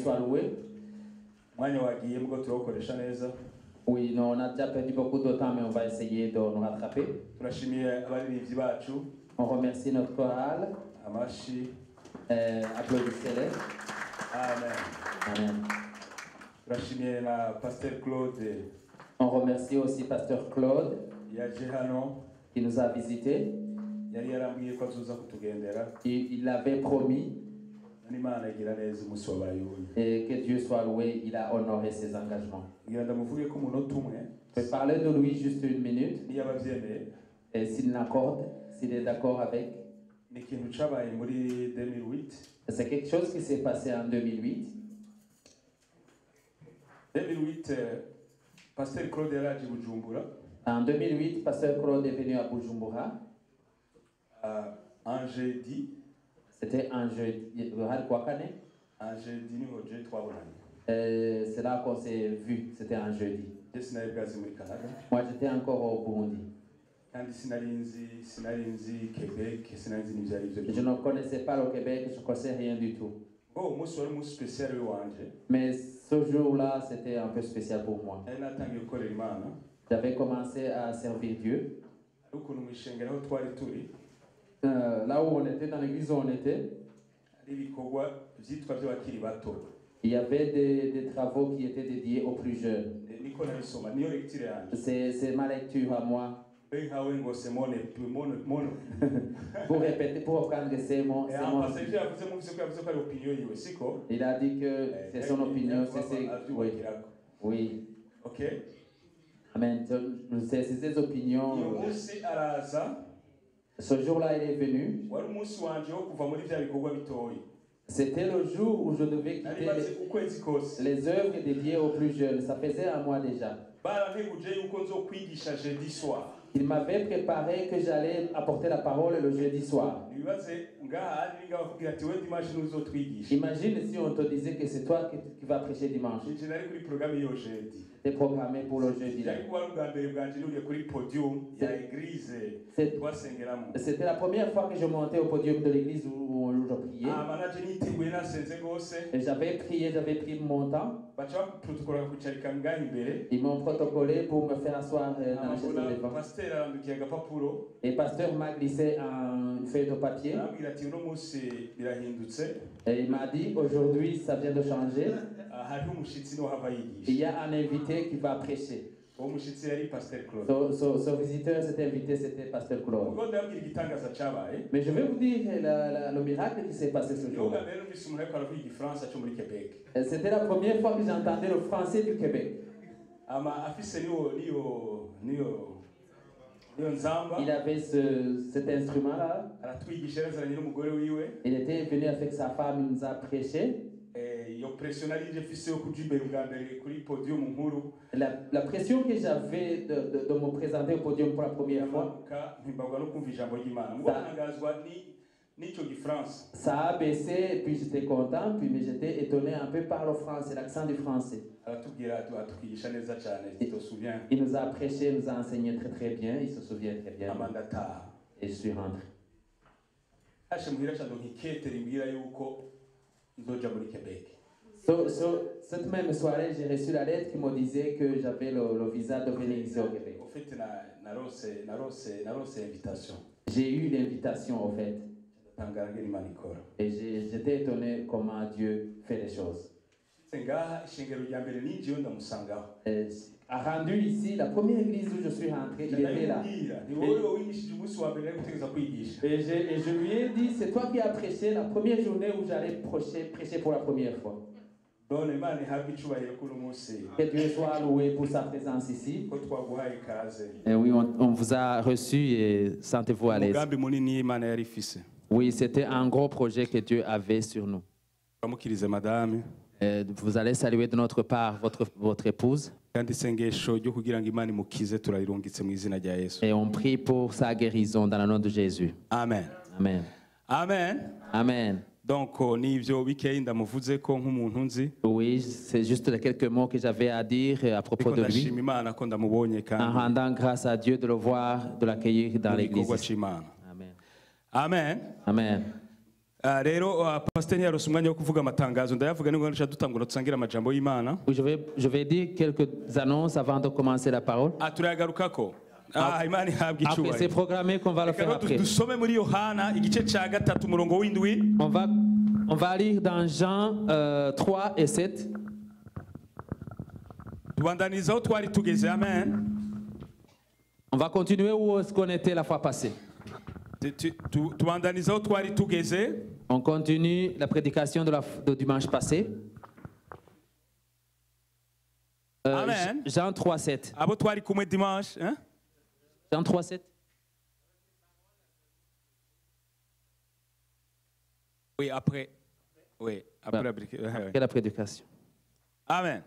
soit loué. Oui, non, on a déjà perdu beaucoup de temps, mais on va essayer de nous rattraper. On remercie notre chorale. Applaudissez-les. Amen. Amen. On remercie aussi Pasteur Claude qui nous a visités. Il avait promis et que Dieu soit loué, il a honoré ses engagements. Je vais parler de lui juste une minute. Et s'il l'accorde, s'il est d'accord avec. C'est quelque chose qui s'est passé en 2008. 2008, Pasteur Claude est à Bujumbura. En 2008, Pasteur Claude est venu à Bujumbura. Un jeudi. C'était un jeudi. Un jeudi, c'est là qu'on s'est vu. C'était un jeudi. Moi, j'étais encore au Burundi. Je ne connaissais pas le Québec, je ne connaissais rien du tout. Mais ce jour-là, c'était un peu spécial pour moi. J'avais commencé à servir Dieu. Là où on était, dans l'église où on était, il y avait des travaux qui étaient dédiés aux plus jeunes. C'est ma lecture à moi. Pour répéter, pour reprendre ces mots. Il a dit que c'est son opinion. Oui. Oui. Ok. Amen. C'est ses opinions. Ce jour-là, il est venu. C'était le jour où je devais quitter les œuvres dédiées aux plus jeunes. Ça faisait un mois déjà. Il m'avait préparé que j'allais apporter la parole le jeudi soir. Imagine si on te disait que c'est toi qui vas prêcher dimanche. C'était programmé pour le jeudi. C'était la première fois que je montais au podium de l'église où je priais. Et j'avais pris mon temps. Ils m'ont protocolé pour me faire asseoir dans la chaise de devant. Et pasteur m'a glissé une feuille de papier. Et il m'a dit, aujourd'hui, ça vient de changer. Il y a un invité qui va prêcher. Ce visiteur, cet invité, c'était Pasteur Claude. Mais je vais vous dire le miracle qui s'est passé ce jour. C'était la première fois que j'entendais le français du Québec. Il avait cet instrument-là. Il était venu avec sa femme, il nous a prêché. La pression que j'avais de me présenter au podium pour la première fois, ça a baissé, et puis j'étais content, mais j'étais étonné un peu par le français, l'accent du français. Il nous a prêché, il nous a enseigné très très bien, il se souvient très bien. Et je suis rentré. Cette même soirée, j'ai reçu la lettre qui me disait que j'avais le visa de venir ici au Québec. J'ai eu l'invitation au fait. Et j'étais étonné comment Dieu fait les choses. A rendu ici, la première église où je suis rentré, il était là. Et je lui ai dit, c'est toi qui as prêché la première journée où j'allais prêcher pour la première fois. Que Dieu soit loué pour sa présence ici. Et oui, on vous a reçu et sentez-vous à l'aise. Oui, c'était un gros projet que Dieu avait sur nous. Vous allez saluer de notre part votre épouse. Et on prie pour sa guérison dans le nom de Jésus. Amen. Amen. Amen. Amen. Donc, oui, c'est juste quelques mots que j'avais à dire à propos de lui. En rendant grâce à Dieu de le voir, de l'accueillir dans l'église. Amen. Amen. Je vais dire quelques annonces avant de commencer la parole. C'est programmé qu'on va le faire après. On va lire dans Jean 3 et 7. On va continuer où est-ce qu'on était la fois passée. On continue la prédication de dimanche passé. Amen. Jean 3, 7. Jean 3, 7. Oui, après. Oui, après, après la prédication. Amen.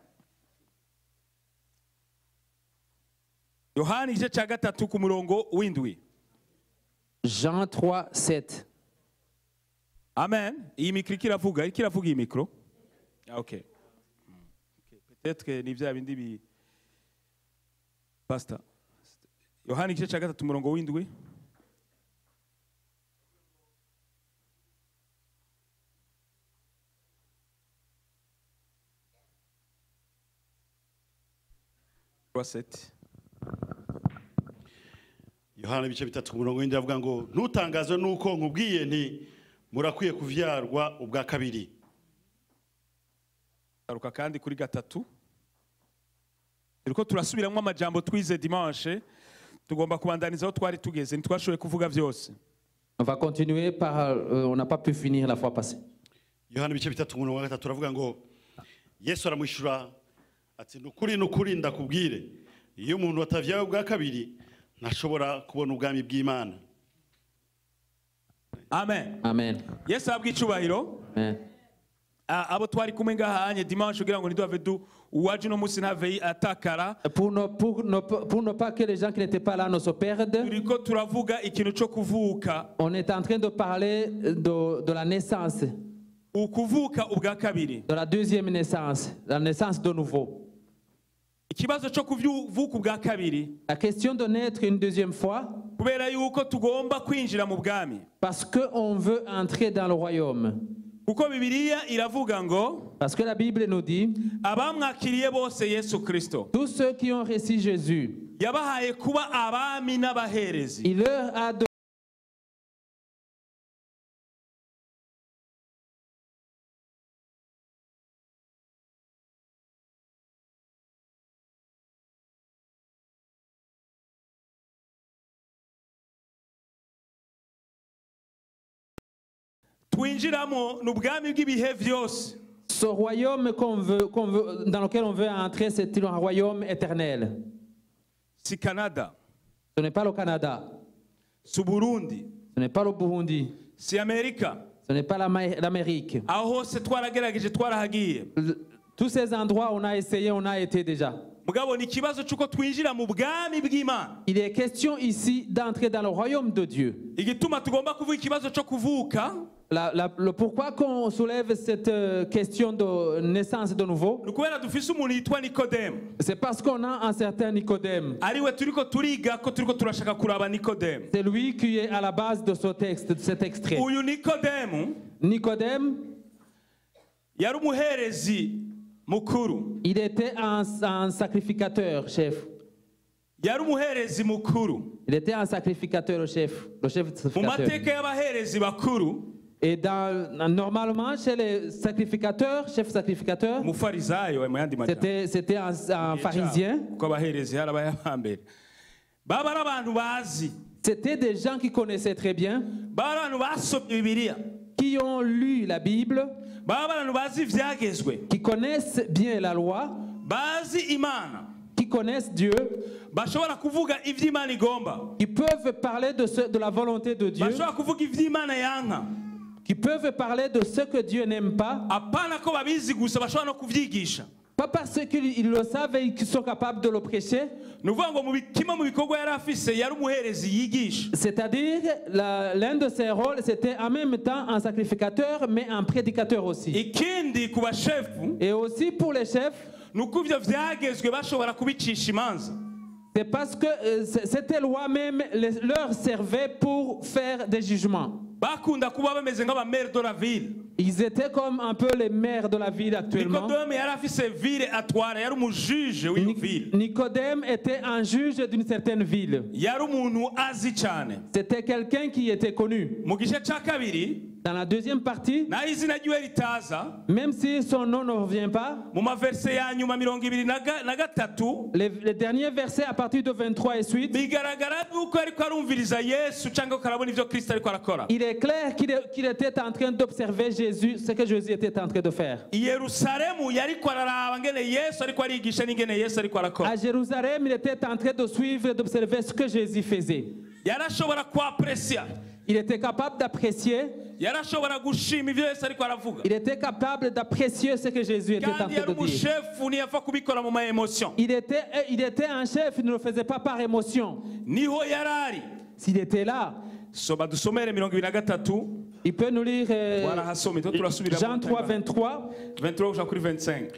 Yohani igice cya gatatu ku murongo w'indwi. Jean 3, 7. Amen. Iyi mikro ikiravuga iyi mikro. Okay. Peut-être que ni bya bindi bi Pastor. Yohani igice cya gatatu murongo w'indwi. Yohana ibice bitatu ku murongo w'indwi avuga ngo ntutangazwe nuko nkubwiye nti murakwiye kuvyarwa ubwa kabiri. Taruka kandi kuri gatatu. Iriko turasubiramo amajambo twize dimanche. Tugomba kubandaniza aho twari tugeze ntitwashoboye kuvuga byose. On va continuer par on n'a pas pu finir la fois passée. Yohana ibice bitatu ku murongo wa gatatu avuga ngo Yesu aramwishura ati nukuri ndakubwire iyo umuntu atavyawe ubwa kabiri ntashobora kubona ubwami bw'Imana. Amen. Amen. Yesu abwicubahiro. Amen. Abo twari kumwe ngahanye dimanche kugira ngo ntiduave du uwaje no musi ntave atakara. Pour ne pas que les gens qui n'étaient pas là ne se perdent. Turiko turavuga ikintu cyo kuvuka. On est en train de parler de la naissance. Ukuvuka ubwa kabiri. De la deuxième naissance, la naissance de nouveau. Ikibazo cyo kuvuka ubwa kabiri. La question de naître une deuxième fois. Kubera yuko tugomba kwinjira mu bwami. Parce que on veut entrer dans le royaume. Kuko Bibiliya iravuga ngo. Parce que la Bible nous dit. Abamwakiriye bose Yesu Kristo. Tous ceux qui ont reçu Jésus. Yabahaye kuba abami n'abaherezi. Il leur a donné. Ce royaume dans lequel on veut entrer, c'est un royaume éternel. Si Canada. Ce n'est pas le Canada. Si Burundi. Ce n'est pas le Burundi. Si Amérique. Ce n'est pas l'Amérique. Tous ces endroits, on a essayé, on a été déjà. Il est question ici d'entrer dans le royaume de Dieu. Le pourquoi qu'on soulève cette question de naissance de nouveau, c'est parce qu'on a un certain Nicodème. C'est lui qui est à la base de ce texte, de cet extrait. Nicodème, il était un sacrificateur chef. Il était un sacrificateur chef, le chef sacrificateur. Et normalement, chez les sacrificateurs, chefs sacrificateurs, c'était un pharisien. C'était des gens qui connaissaient très bien, qui ont lu la Bible, qui connaissent bien la loi, qui connaissent Dieu, qui peuvent parler de la volonté de Dieu, qui peuvent parler de ce que Dieu n'aime pas, pas parce qu'ils le savent et qu'ils sont capables de le prêcher. C'est-à-dire, l'un de ses rôles, c'était en même temps un sacrificateur, mais un prédicateur aussi. Et aussi pour les chefs, c'est parce que cette loi même leur servait pour faire des jugements. bakunda kuba bameze nk'abamere de la ville. Ils étaient comme un peu les maires de la ville actuellement. Nicodème yari afise ville atwara, yari umujuge w'iyo ville. Nicodème était un juge d'une certaine ville. Yari umuntu azi cyane. C'était quelqu'un qui était connu. Mu gice cya kabiri, dans la deuxième partie, na izina ryiwe ritaza, même si son nom ne revient pas, mu maverse ya nyuma 23 les derniers versets à partir de 23 et suite, bigaragara yuko ariko arumviriza Yesu cyangwa karabona ivyo Kristo ariko arakora. Il est clair qu'il était en train d'observer Jésus, ce que Jésus était en train de faire. À Jérusalem, il était en train de suivre et d'observer ce que Jésus faisait. Il était capable d'apprécier. Il était capable d'apprécier ce que Jésus était en train de dire. Il était un chef, il ne le faisait pas par émotion. S'il était là, il peut nous lire Jean 3, 23. 23 kuri 25.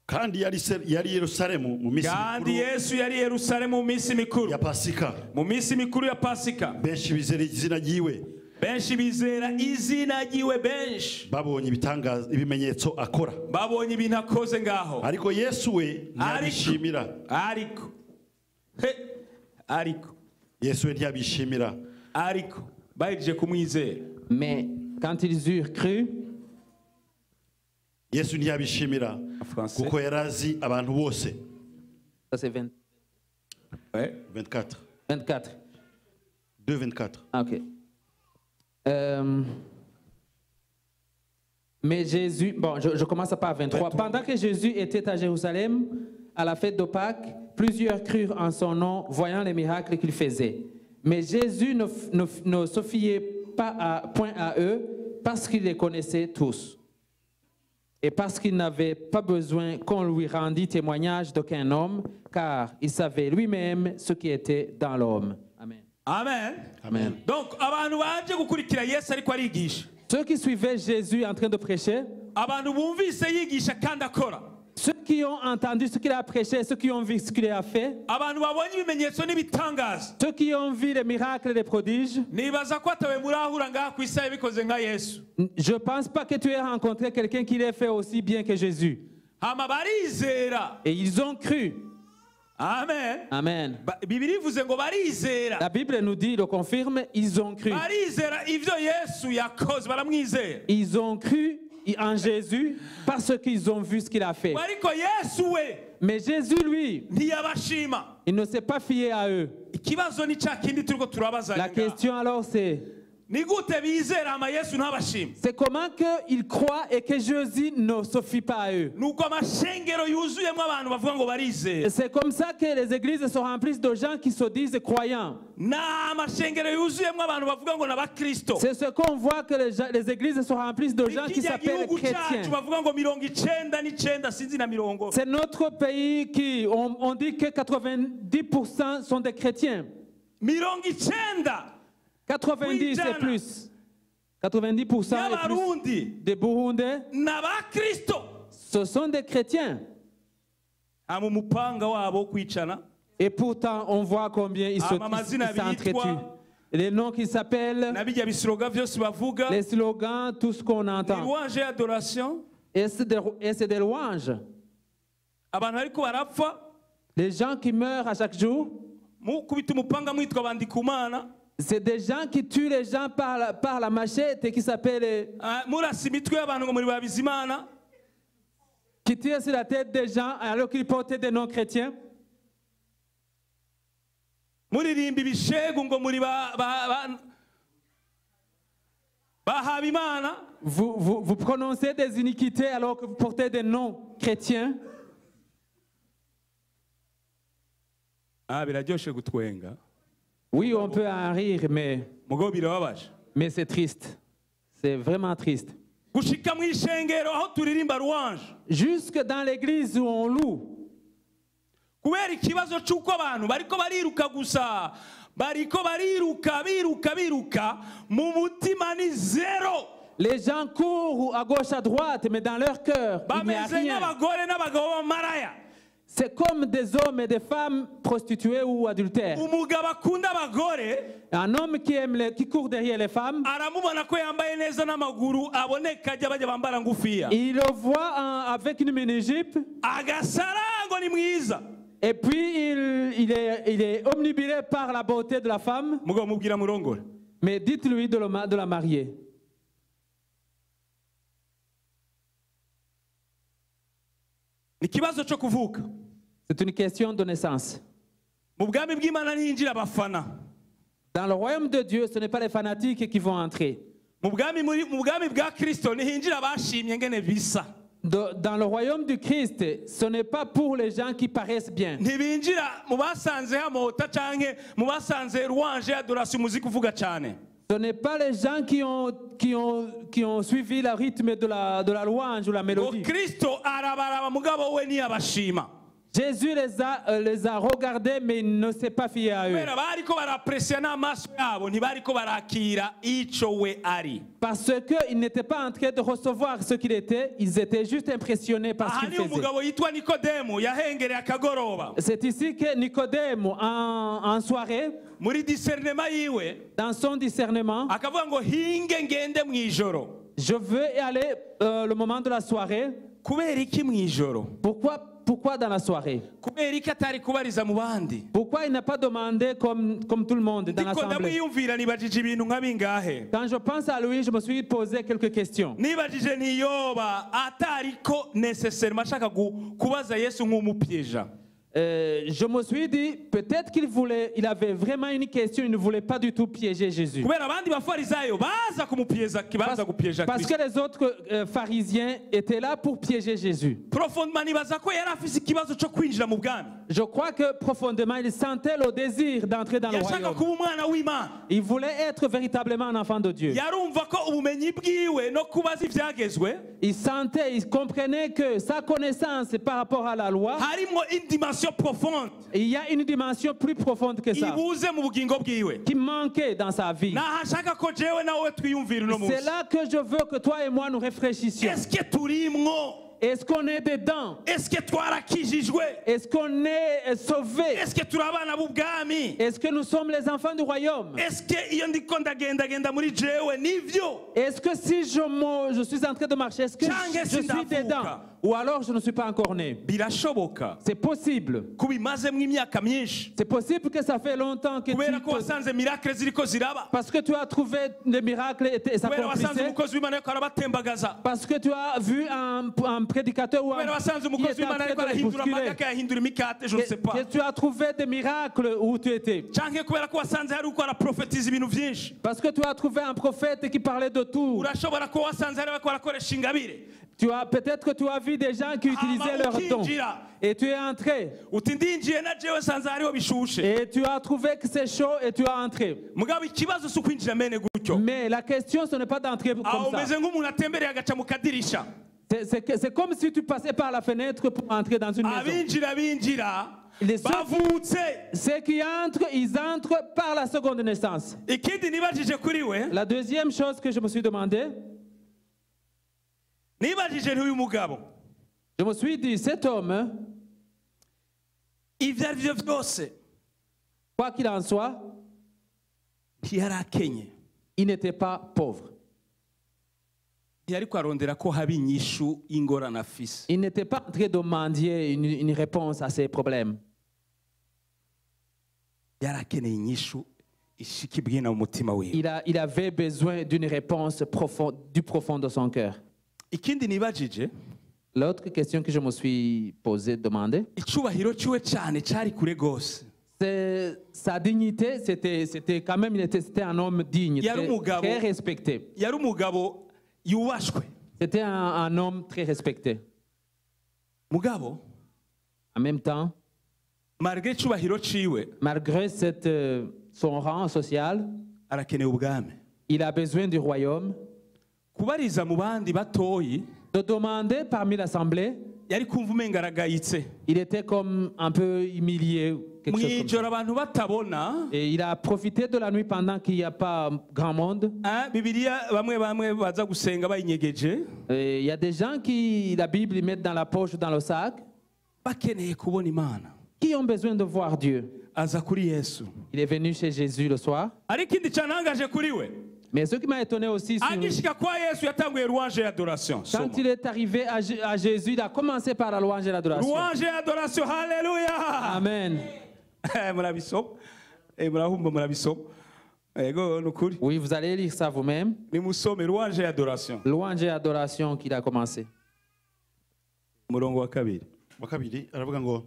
Kandi yari Yerusalemu mu minsi mikuru ya Pasika. Mu minsi mikuru ya Pasika. Benshi bizera izina ryiwe. Benshi bizera izina ryiwe benshi. Babonye ibitangaza ibimenyetso akora. Babonye ibintu akoze ngaho. Ariko Yesu we ntiyabishimira. Ariko. Yesu we ntiyabishimira. Ariko bayije kumwizera. Mais quand ils eurent cru, Yesu ntiyabishimira kuko yarazi abantu bose. Ça c'est 20. Ouais. 24. 24. 2:24. Ok. Mais Jésus, bon, je commence par 23. Pendant que Jésus était à Jérusalem, à la fête de Pâques, plusieurs crurent en son nom, voyant les miracles qu'il faisait. Mais Jésus ne se fiait point à eux, parce qu'il les connaissait tous. Et parce qu'il n'avait pas besoin qu'on lui rendît témoignage d'aucun homme, car il savait lui-même ce qui était dans l'homme. Amen. Amen. Amen. Donc, abantu baje gukurikira Yesu ariko arigisha. Ceux qui suivaient Jésus en train de prêcher, abantu bumvise yigisha kandi akora. Ceux qui ont entendu ce qu'il a prêché, ceux qui ont vu ce qu'il a fait, abantu babonye ibimenyetso n'ibitangaza. Ceux qui ont vu les miracles et les prodiges, nibaza ko atawe murahura ngaha ku isi yabikoze nka Yesu. Je ne pense pas que tu aies rencontré quelqu'un qui l'ait fait aussi bien que Jésus. Hama barizera. Et ils ont cru. Amen. Amen. Bibiri ivuze ngo barizera. La Bible nous dit, le confirme, ils ont cru. Barizera ivyo Yesu yakoze baramwizera. Ils ont cru en Jésus parce qu'ils ont vu ce qu'il a fait. Ariko Yesu we. Mais Jésus, lui, ntiyabashima. Il ne s'est pas fié à eux. Ikibazo ni cya kindi turiko turabazanya. La question alors c'est, c'est comment qu'ils croient et que Jésus ne se fie pas à eux. C'est comme ça que les églises sont remplies de gens qui se disent croyants. C'est ce qu'on voit que les églises sont remplies de gens qui s'appellent chrétiens. C'est notre pays qui, on dit que 90% sont des chrétiens. 90 et plus. 90% et plus des Burundais, ce sont des chrétiens. Et pourtant, on voit combien ils s'entretuent. Les noms qui s'appellent, les slogans, tout ce qu'on entend. Et c'est des louanges. Les gens qui meurent à chaque jour, c'est des gens qui tuent les gens par la machette et qui s'appellent qui tirent sur la tête des gens alors qu'ils portaient des noms chrétiens. Vous prononcez des iniquités alors que vous portez des noms chrétiens. Oui, on peut en rire, mais c'est triste. C'est vraiment triste. Jusque dans l'église où on loue. Les gens courent à gauche à droite, mais dans leur cœur, il n'y a rien. C'est comme des hommes et des femmes prostituées ou adultères. Un homme qui court derrière les femmes, il le voit avec une mini-jupe. Et puis il est omnibulé par la beauté de la femme. Mais dites-lui de la marier. C'est une question de naissance. Dans le royaume de Dieu, ce n'est pas les fanatiques qui vont entrer. Dans le royaume du Christ, ce n'est pas pour les gens qui paraissent bien. Ce n'est pas les gens qui ont suivi le rythme de la louange ou la mélodie. Jésus les a regardés, mais il ne s'est pas fié à eux. Parce qu'ils n'étaient pas en train de recevoir ce qu'il était, ils étaient juste impressionnés par ce qu'il faisait. C'est ici que Nicodème, en soirée, dans son discernement, je veux aller le moment de la soirée. Pourquoi dans la soirée? Pourquoi il n'a pas demandé comme tout le monde dans l'assemblée? Quand je pense à lui, je me suis posé quelques questions. Je me suis dit, peut-être il avait vraiment une question, il ne voulait pas du tout piéger Jésus. Parce que les autres pharisiens étaient là pour piéger Jésus. Je crois que profondément, il sentait le désir d'entrer dans le royaume. Il voulait être véritablement un enfant de Dieu. Il sentait, il comprenait que sa connaissance par rapport à la loi, profonde. Il y a une dimension plus profonde que ça qui manquait dans sa vie. C'est là que je veux que toi et moi nous réfléchissions. Est-ce qu'on est dedans? Est-ce qu'on est sauvé? Est-ce que nous sommes les enfants du royaume? Est-ce que si je suis en train de marcher, est-ce que je suis dedans? Ou alors je ne suis pas encore né? C'est possible. C'est possible que ça fait longtemps que parce que tu as trouvé des miracles et ça s'accomplissaient. Parce que tu as vu un prédicateur ou un que tu as trouvé des miracles où tu étais. Parce que tu as trouvé un prophète qui parlait de tout. Peut-être que tu as vu des gens qui utilisaient leurs dons. Et tu es entré. Et tu as trouvé que c'est chaud et tu es entré. Mais la question, ce n'est pas d'entrer comme ça. C'est comme si tu passais par la fenêtre pour entrer dans une maison. Ceux qui entrent, ils entrent par la seconde naissance. La deuxième chose que je me suis demandé, je me suis dit, cet homme, quoi qu'il en soit, il n'était pas pauvre. Il n'était pas en train de mendier une réponse à ses problèmes. Il avait besoin d'une réponse profonde, du profond de son cœur. L'autre question que je me suis posée, demandée, sa dignité, c'était quand même, c'était un homme digne, très respecté. C'était un homme très respecté. En même temps, malgré son rang social, il a besoin du royaume. De demander parmi l'assemblée, il était comme un peu humilié. Et il a profité de la nuit pendant qu'il n'y a pas grand monde. Et il y a des gens qui, la Bible, ils mettent dans la poche, dans le sac. bakeneye kubona Imana qui ont besoin de voir Dieu. aza kuri Yesu. Il est venu chez Jésus le soir. Ariko ikindi cyantangaje kuri we, Mais ce qui m'a étonné aussi, agishika kwa Yesu yatanguye louange et adoration. quand il est arrivé à Jésus, il a commencé par la louange et l'adoration. Louange et adoration, haleluya. Amen. Murabisoma, murahumba murabisoma. Ego nukuri. Oui, vous allez lire ça vous-même. Nimusome louange et adoration. Louange et adoration qu'il a commencé. Murongo wa kabiri. Wa kabiri aravuga ngo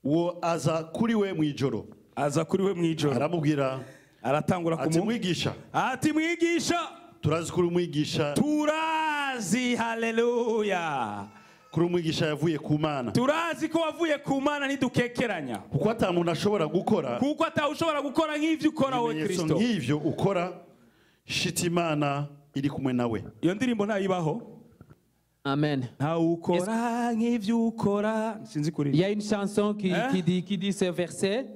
uwo aza kuri we mu ijoro. Aza kuri we mu ijoro. Aramubwira aratangura ati mwigisha. Ati mwigisha. Turazi kuri umwigisha. Turazi, haleluya. Kuri umwigisha yavuye ku Mana. Turazi ko wavuye ku Mana ntidukekeranya. Kuko atamuntu ashobora gukora. Kuko atawushobora gukora nk'ivyo ukora we Kristo. Nk'ivyo ukora shita Imana iri kumwe nawe. Iyo ndirimbo ntayibaho. Amen. Il y a une chanson qui dit ce verset.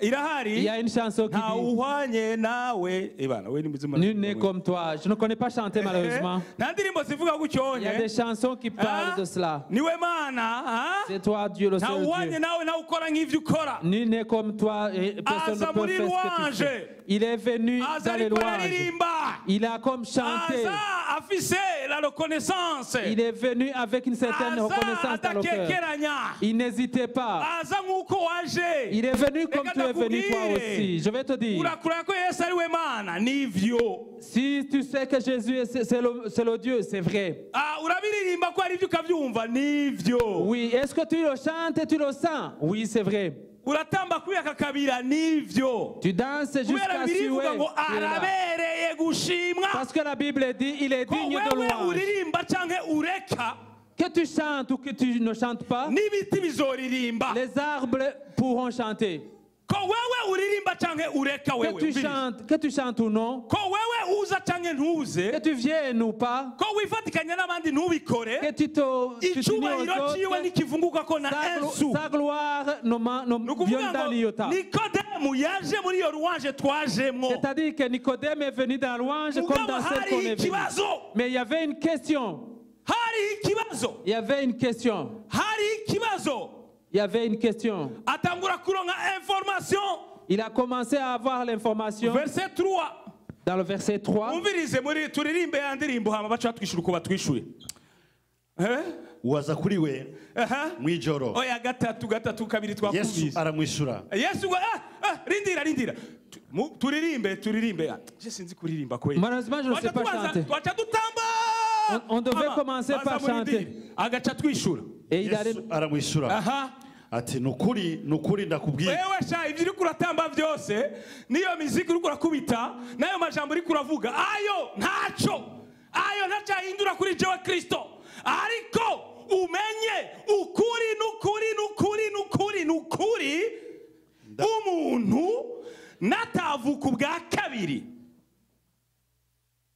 Il y a une chanson qui dit nul n'est comme toi. Je ne connais pas chanter malheureusement. Il y a des chansons qui parlent de cela. C'est toi Dieu, le seul Dieu. Nul n'est comme toi et personne ne peut faire ce que tu fais. Il est venu dans les louanges. Il a comme chanté. Il est venu avec une certaine reconnaissance dans le cœur. Il n'hésitait pas. Il est venu comme tu es venu toi aussi. Je vais te dire. Si tu sais que Jésus c'est le Dieu, c'est vrai. Oui, est-ce que tu le chantes et tu le sens? Oui, c'est vrai. Tu danses jusqu'à suer. Parce que la Bible dit il est digne de louange. Que tu chantes ou que tu ne chantes pas, les arbres pourront chanter. Que tu chantes ou non, que tu viennes ou pas, que tu t'unis aux autres, sa gloire ne vient dans l'iota. C'est-à-dire que Nicodème est venu dans la louange comme dans celle qu'on est venu. Mais il y avait une question. Il y avait une question. Il y avait une question. Il a commencé à avoir l'information. Verset 3. Dans le verset 3. Waza kuri we mwijoro. Oya gatatu kabiri twakubise. Yesu aramwishura. Yesu rindira. Turirimbe. Je sinzi kuririmba kweli. Malheureusement, je ne sais pas chanter. On devait commencer par chanter. Agacha twishura. Et il allait aramwishura. Ati nukuri ndakubwira. Wewe sha ivyo uri kuratamba vyose niyo miziki uri kurakubita nayo majambo uri kuravuga ayo ntaco hindura kuri jewe Kristo ariko umenye ukuri umuntu natavuka ubwa kabiri.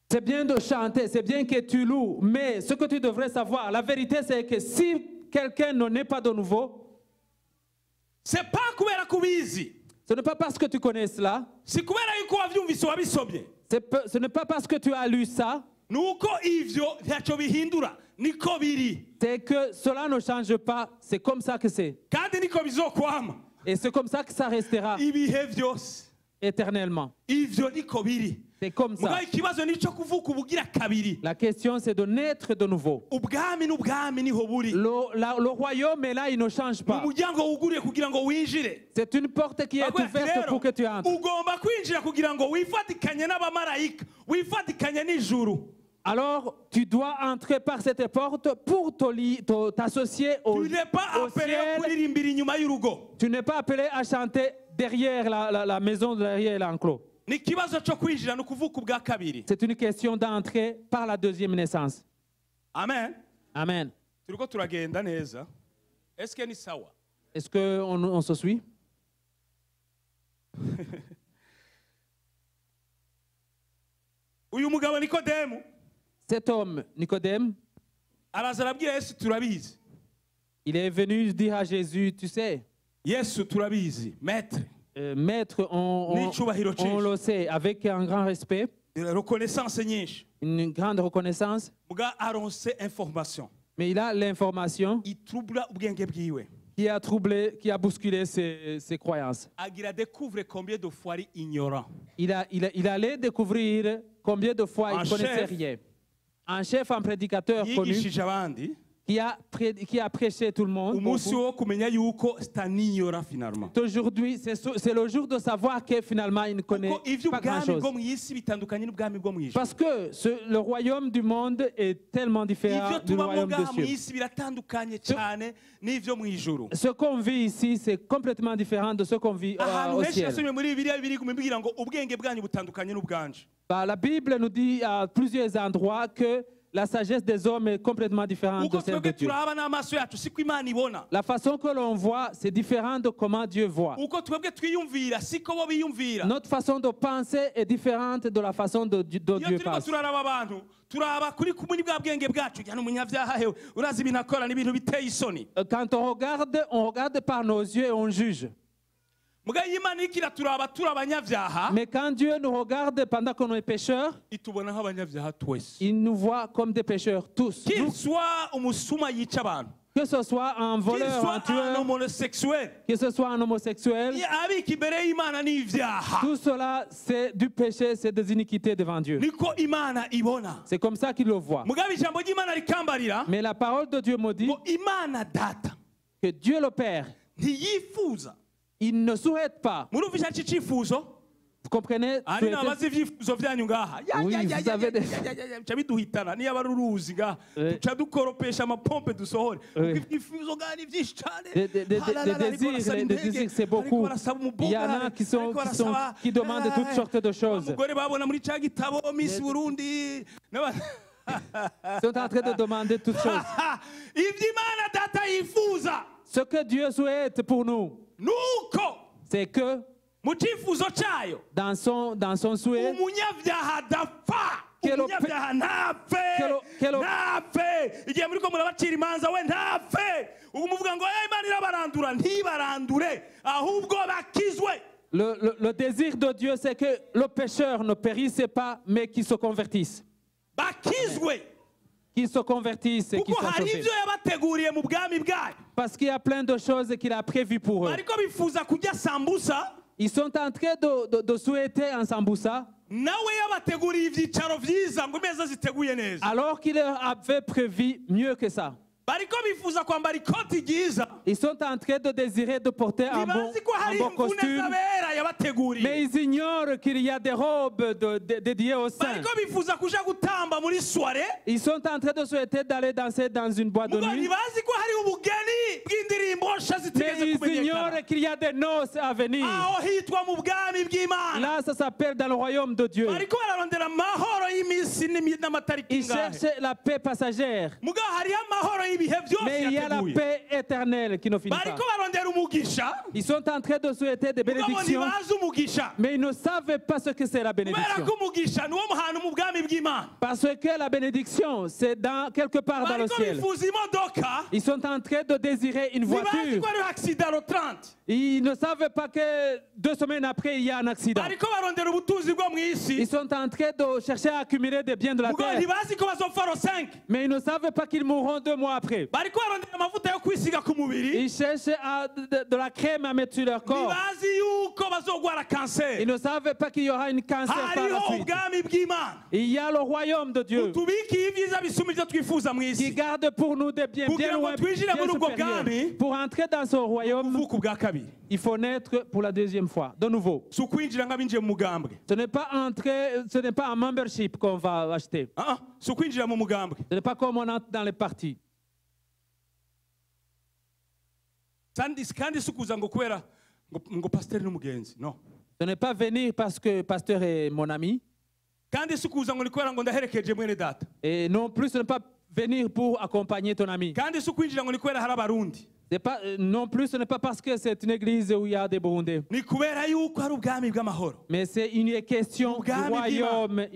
C'est bien de chanter, c'est bien que tu loues, mais ce que tu devrais savoir, la vérité c'est que si quelqu'un n'en est pas de nouveau, c'est pas kubera kubizi. Ce n'est pas parce que tu connais cela. Si kubera yuko wavyumvise wabisomye. Ce n'est pas parce que tu as lu ça. Nuko ivyo ntacyo bihindura niko biri. C'est que cela ne change pas, c'est comme ça que c'est. Kandi niko bizokwama. Et c'est comme ça que ça restera. Ibihe vyose éternellement. Ivyo niko biri. C'est comme ça. La question c'est de naître de nouveau. Le royaume est là, il ne change pas. C'est une porte qui est ouverte pour que tu entres. Alors, tu dois entrer par cette porte pour t'associer au ciel. Tu n'es pas appelé à chanter derrière la maison, derrière l'enclos. C'est une question d'entrer par la deuxième naissance. Amen. Amen. Est-ce qu'on se suit? Cet homme, Nicodème, il est venu dire à Jésus, tu sais, maître, on le sait, avec un grand respect, une grande reconnaissance. Mais il a l'information itroubla ubwenge bwiwe. Qui a troublé, qui a bousculé ses croyances. Agira découvre combien de fois il ignorant. Il allait découvrir combien de fois il ne connaissait rien. Un chef, un prédicateur connu qui a prêché tout le monde. Aujourd'hui, c'est le jour de savoir que finalement il ne connaît pas grand-chose. Parce que le royaume du monde est tellement différent du royaume de Dieu. Ce qu'on vit ici, c'est complètement différent de ce qu'on vit au ciel. La Bible nous dit à plusieurs endroits que la sagesse des hommes est complètement différente de celle de Dieu. La façon que l'on voit, c'est différent de comment Dieu voit. Notre façon de penser est différente de la façon dont Dieu pense. Quand on regarde par nos yeux et on juge. Mais quand Dieu nous regarde pendant qu'on est pécheurs, il nous voit comme des pécheurs tous. Que ce soit un voleur, un tueur, que ce soit un homosexuel, tout cela c'est du péché, c'est des iniquités devant Dieu. C'est comme ça qu'il le voit. Mais la parole de Dieu me dit que Dieu le Père, il ne souhaite pas. Vous comprenez? Oui, vous avez des... Les désirs, c'est beaucoup. Il y en a qui demandent toutes sortes de choses. Ils sont en train de demander toutes choses. Ce que Dieu souhaite pour nous, c'est que dans son souhait, le désir de Dieu, c'est que le pécheur ne périsse pas, mais qu'il se convertisse. Qu'ils se convertissent et qu'ils soient sauvés. Parce qu'il y a plein de choses qu'il a prévues pour eux. Ils sont en train de souhaiter un sambusa. Alors qu'il leur avait prévu mieux que ça. Ils sont en train de désirer de porter un bon costume, mais ils ignorent qu'il y a des robes dédiées aux saints. Ils sont en train de souhaiter d'aller danser dans une boîte de nuit, mais ils ignorent qu'il y a des noces à venir. Là, ça s'appelle dans le royaume de Dieu. Ils cherchent la paix passagère. Mais il y a la paix éternelle qui ne finit pas. Ils sont en train de souhaiter des bénédictions, mais ils ne savent pas ce que c'est la bénédiction. Parce que la bénédiction, c'est quelque part dans le ciel. Ils sont en train de désirer une voiture. Ils ne savent pas que 2 semaines après, il y a un accident. Ils sont en train de chercher à accumuler des biens de la terre. Mais ils ne savent pas qu'ils mourront 2 mois après. Ils cherchent de la crème à mettre sur leur corps. Ils ne savent pas qu'il y aura une cancer par la suite. Il y a le royaume de Dieu qui garde pour nous des biens bien loin, bien supérieurs. Pour entrer dans ce royaume, il faut naître pour la 2e fois, de nouveau. Ce n'est pas un membership qu'on va acheter. Ce n'est pas comme on entre dans les partis. Ce n'est pas venir parce que pasteur est mon ami. Et non plus, ce n'est pas venir pour accompagner ton ami. Non plus, ce n'est pas parce que c'est une église où il y a des Burundais. Mais c'est une question du royaume.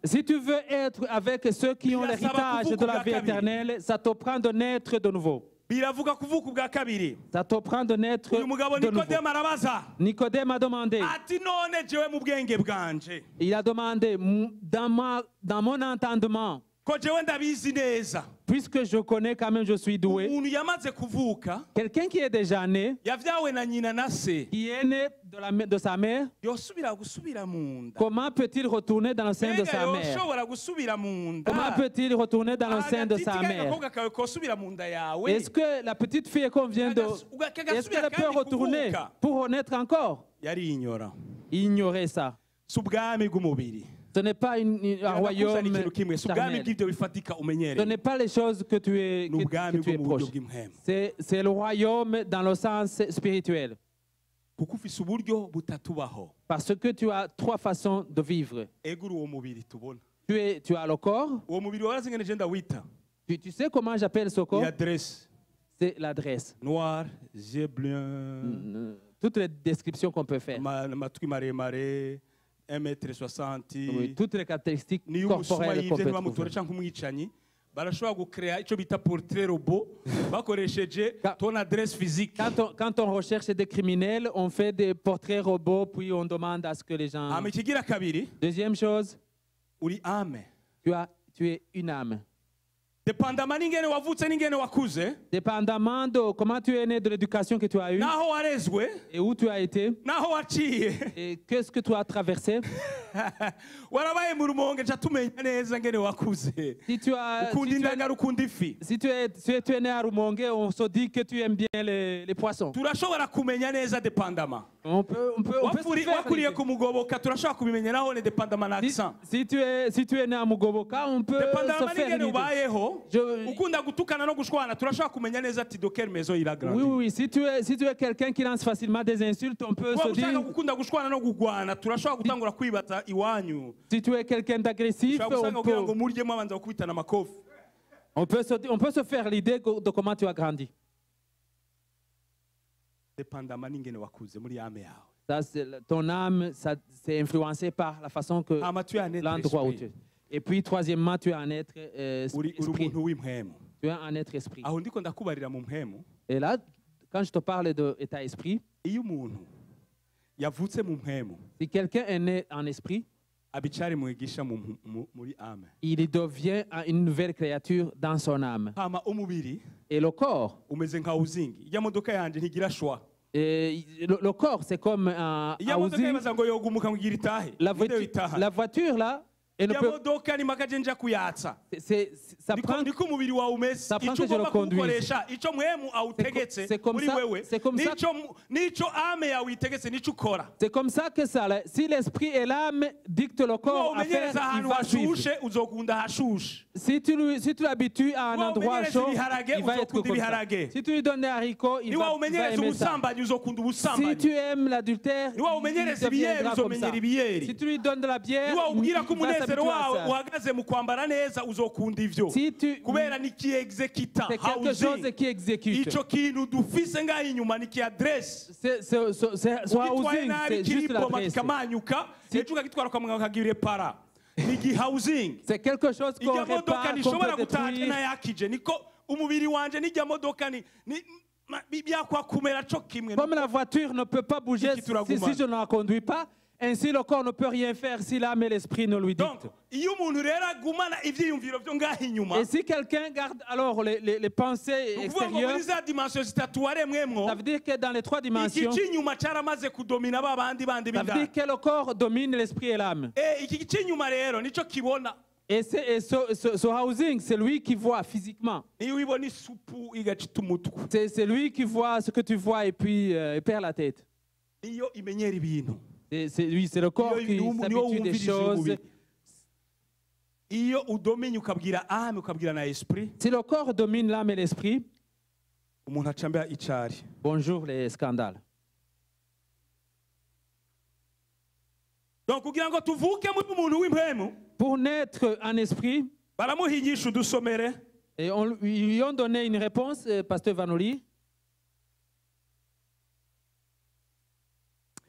Si tu veux être avec ceux qui ont l'héritage de la vie éternelle, ça te prend de naître de nouveau. biravuga kuvuka ubwa kabiri. Ça t'apprend de naître Uyu mugabo de nouveau. Nikodemu arabaza Nicodème a demandé. ati none jewe mu bwenge bwanje Il a demandé dans mon entendement, ko jewe ndabizi neza puisque je connais quand même, je suis doué. umuntu yamaze kuvuka Quelqu'un qui est déjà né, yavyawe na nyina na se qui est né de sa mère, yosubira gusubira mu nda. comment peut-il retourner dans le sein de Mbega sa mère? yoshobora gusubira mu nda. Comment peut-il retourner dans le sein de sa Agatiti mère? k'agakobwa kawe kosubira mu nda yawe. Est-ce que la petite fille qu'on vient de... Est-ce qu'elle peut retourner pour renaître encore? Yarinyora. Ignorer ça. Si ubwami bw'umubiri. Ce n'est pas un royaume charnel. Ce n'est pas les choses que tu es proche. C'est le royaume dans le sens spirituel. Parce que tu as trois façons de vivre. Tu as le corps. Tu sais comment j'appelle ce corps? C'est l'adresse. Noir, yeux bleus. Toutes les descriptions qu'on peut faire. 1m60. Oui, toutes les caractéristiques corporelles qu'on peut trouver. barashobora gucrea icyo bita portrait robot bakoresheje ton adresse physique. Quand on recherche des criminels, on fait des portraits robots puis on demande à ce que les gens... Ikigira kabiri. Deuxième chose, uri âme. Tu es une âme. Dépendamment n'ingene wavutse n'ingene wakuze. Dépendamment de comment tu es né, de l'éducation que tu as eue. Naho warezwe. Et où tu as été. Naho waciye. Et qu'est-ce que tu as traversé. Warabaye mu rumonge ca tumenya neza ngene wakuze. Si tu as... Ukunda indagara ukunda ifi. Si tu es né à Rumonge, on se dit que tu aimes bien les poissons. Turashobora kumenya neza dépendamment. On peut wakuriye ku Mugoboka turashobora kubimenya naho ne dépendamment n'accent. Si tu es né à Mugoboka, on peut se faire une idée. Ukunda gutukana no gushwana turashobora kumenya neza ati de quelle maison il a grandi. Oui, si tu es quelqu'un qui lance facilement des insultes, on peut se dire... Ukunda gushwana no kugwana turashobora gutangura kwibaza iwanyu. Si tu es quelqu'un d'agressif, on peut se faire l'idée de comment tu as grandi. Ça, ton âme, c'est influencé par la façon que l'endroit où tu es. Et puis, troisièmement, tu es un être esprit. Tu es un être esprit. Et là, quand je te parle d'état esprit, si quelqu'un est né en esprit, il devient une nouvelle créature dans son âme. Et le corps, le corps, c'est comme un housing. La voiture, là, ça prend que je le conduise. C'est comme ça que ça, si l'esprit et l'âme dictent le corps à faire, il va suivre. Si tu l'habitues à un endroit chaud, il va être comme ça. Si tu lui donnes des haricots, il va aimer ça. Si tu aimes l'adultère, il deviendra comme ça. Si tu lui donnes de la bière, il va s'habituer. Si tu... C'est quelque chose qui exécute. Ce housing, c'est juste l'adresse. C'est quelque chose qu'on répare, qu'on peut détruire. Comme la voiture ne peut pas bouger si je ne la conduis pas, ainsi le corps ne peut rien faire si l'âme et l'esprit ne lui dictent. Et si quelqu'un garde alors les pensées extérieures, ça veut dire que dans les trois dimensions, ça veut dire que le corps domine l'esprit et l'âme. Et ce housing, c'est lui qui voit physiquement. C'est lui qui voit ce que tu vois et puis il perd la tête. C'est le corps qui s'habitue des choses. Si le corps domine l'âme et l'esprit, bonjour les scandales. Donc, pour naître en esprit, et on lui a donné une réponse, Pasteur Vanoli.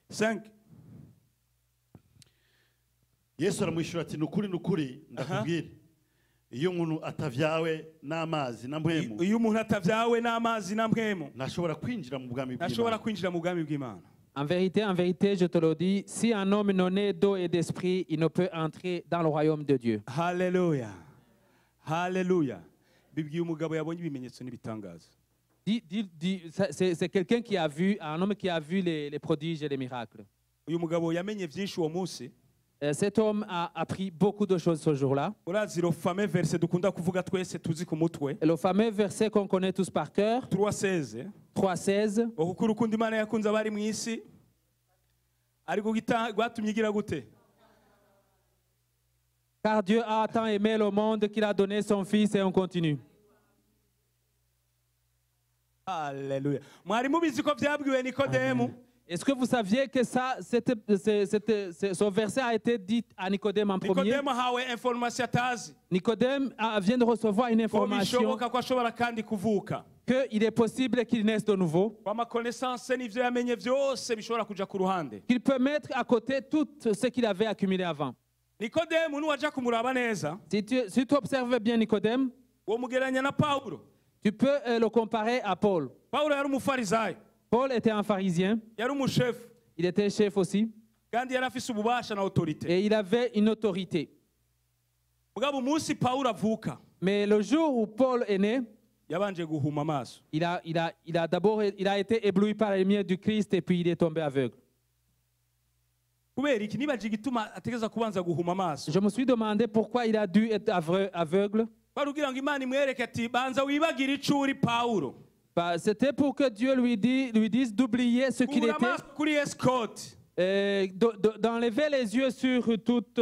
5. Yesu aramwishyura ati nukuri ndakubwira iyo umuntu atavyawe n'amazi na mpwemu iyo umuntu atavyawe n'amazi na mpwemu ntashobora kwinjira mu bwami ntashobora kwinjira mu bwami bw'Imana. En vérité, je te le dis, si un homme non né d'eau et d'esprit, il ne peut entrer dans le royaume de Dieu. Hallelujah. Hallelujah. Bibwiye umugabo yabonye ibimenyetso n'ibitangaza. C'est quelqu'un qui a vu, un homme qui a vu les prodiges et les miracles. Uyu mugabo yamenye byinshi uwo munsi. Cet homme a appris beaucoup de choses ce jour-là. Urazi le fameux verset dukunda kuvuga twese tuzi ku mutwe. Le fameux verset qu'on connaît tous par cœur. 3:16. 3:16. Okuko urukundo Imana yakunze abari mu isi ariko gwatumye igira gute? Car Dieu a tant aimé le monde qu'il a donné son Fils et on continue. Alléluia. Mwari mubizi ko vyabwiwe Nikodemu. Est-ce que vous saviez que ce verset a été dit à Nicodème en premier? Nicodème vient de recevoir une information qu'il est possible qu'il naisse de nouveau, qu'il peut mettre à côté tout ce qu'il avait accumulé avant. Si tu observes bien Nicodème, tu peux le comparer à Paul. Paul était un pharisien. Il était chef aussi. Et il avait une autorité. Mais le jour où Paul est né, il a été ébloui par la lumière du Christ et puis il est tombé aveugle. Je me suis demandé pourquoi il a dû être aveugle. C'était pour que Dieu lui dise d'oublier ce qu'il était, d'enlever les yeux sur toute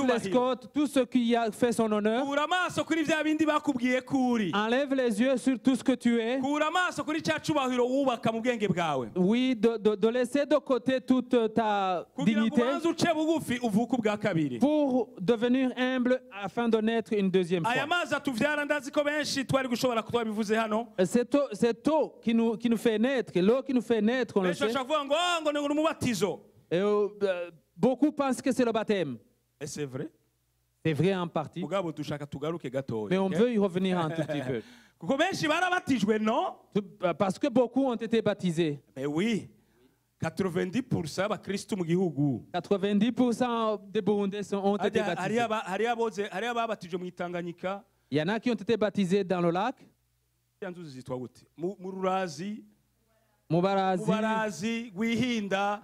l'escorte, tout ce qui a fait son honneur. Enlève les yeux sur tout ce que tu es. Oui, de laisser de côté toute ta dignité pour devenir humble afin de naître une deuxième fois. Cette eau qui nous fait naître, l'eau qui nous fait naître, on le sait. Beaucoup pensent que c'est le baptême. Et c'est vrai. C'est vrai en partie. Mais on veut y revenir un tout petit peu. Parce que beaucoup ont été baptisés. Mais oui. 90% des Burundais ont été baptisés. Il y en a qui ont été baptisés dans le lac. Mubarazi, Gwihinda,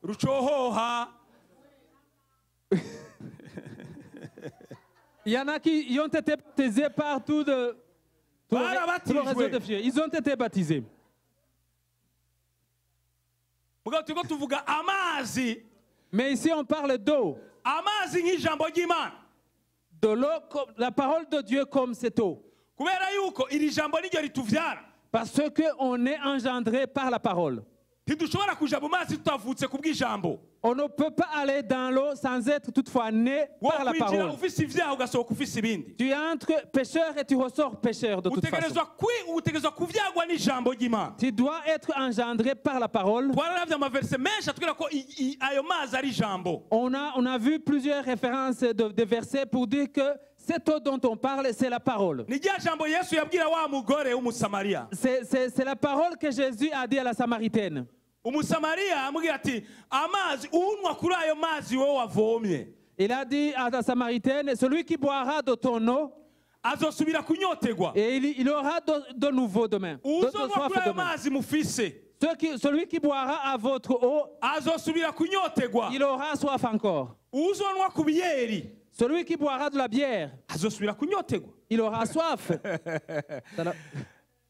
Ruchohoha. Il y en a qui ont été baptisés par tout le réseau de fiers. Ils ont été baptisés. Mais ici on parle d'eau. De l'eau, la parole de Dieu comme cette eau. Parce qu'on est engendré par la parole. On ne peut pas aller dans l'eau sans être toutefois né par la parole. Tu entres pécheur et tu ressors pécheur de toute façon. Tu dois être engendré par la parole. On a vu plusieurs références de versets pour dire que cette eau dont on parle, c'est la parole. C'est la parole que Jésus a dit à la Samaritaine. Il a dit à la Samaritaine, celui qui boira de ton eau, et il aura de nouveau demain. Celui qui boira à votre eau, il aura soif encore. Celui qui boira de la bière, il aura soif.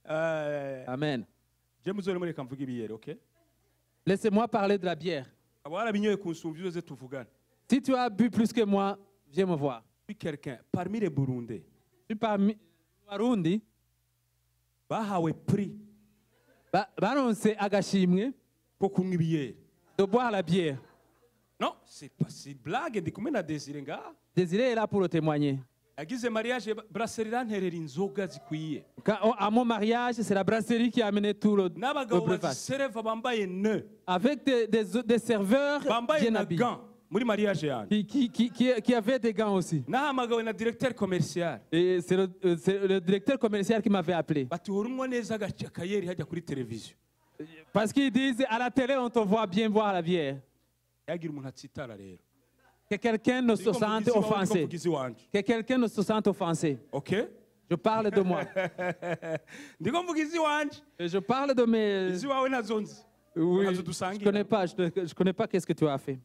Amen. Laissez-moi parler de la bière. Si tu as bu plus que moi, viens me voir. Quelqu'un parmi les Burundais. Parmi les Burundi, baronse agashimwe de boire la bière. Non, c'est pas si blague. Désiré est là pour le témoigner. À mon mariage, c'est la brasserie qui a amené tout le breuvage. Avec des serveurs bien habillés. muri mariage yanjye qui avait des gants aussi. nahamagawe na directeur commercial Et c'est le directeur commercial qui m'avait appelé. bati horumwo neza akayeri hajya kuri television Parce qu'ils disent à la télé, on te voit bien boire la bière. yagira umuntu atsitara rero Que quelqu'un ne se sente offensé. mvugizi wanje Que quelqu'un ne se sente offensé. okay Je parle de moi. ndiko mvugizi wanje Et je parle de mes... izi wawe nazonzi Oui, Ntazo je dusangira. connais pas, je connais pas qu'est-ce que tu as fait.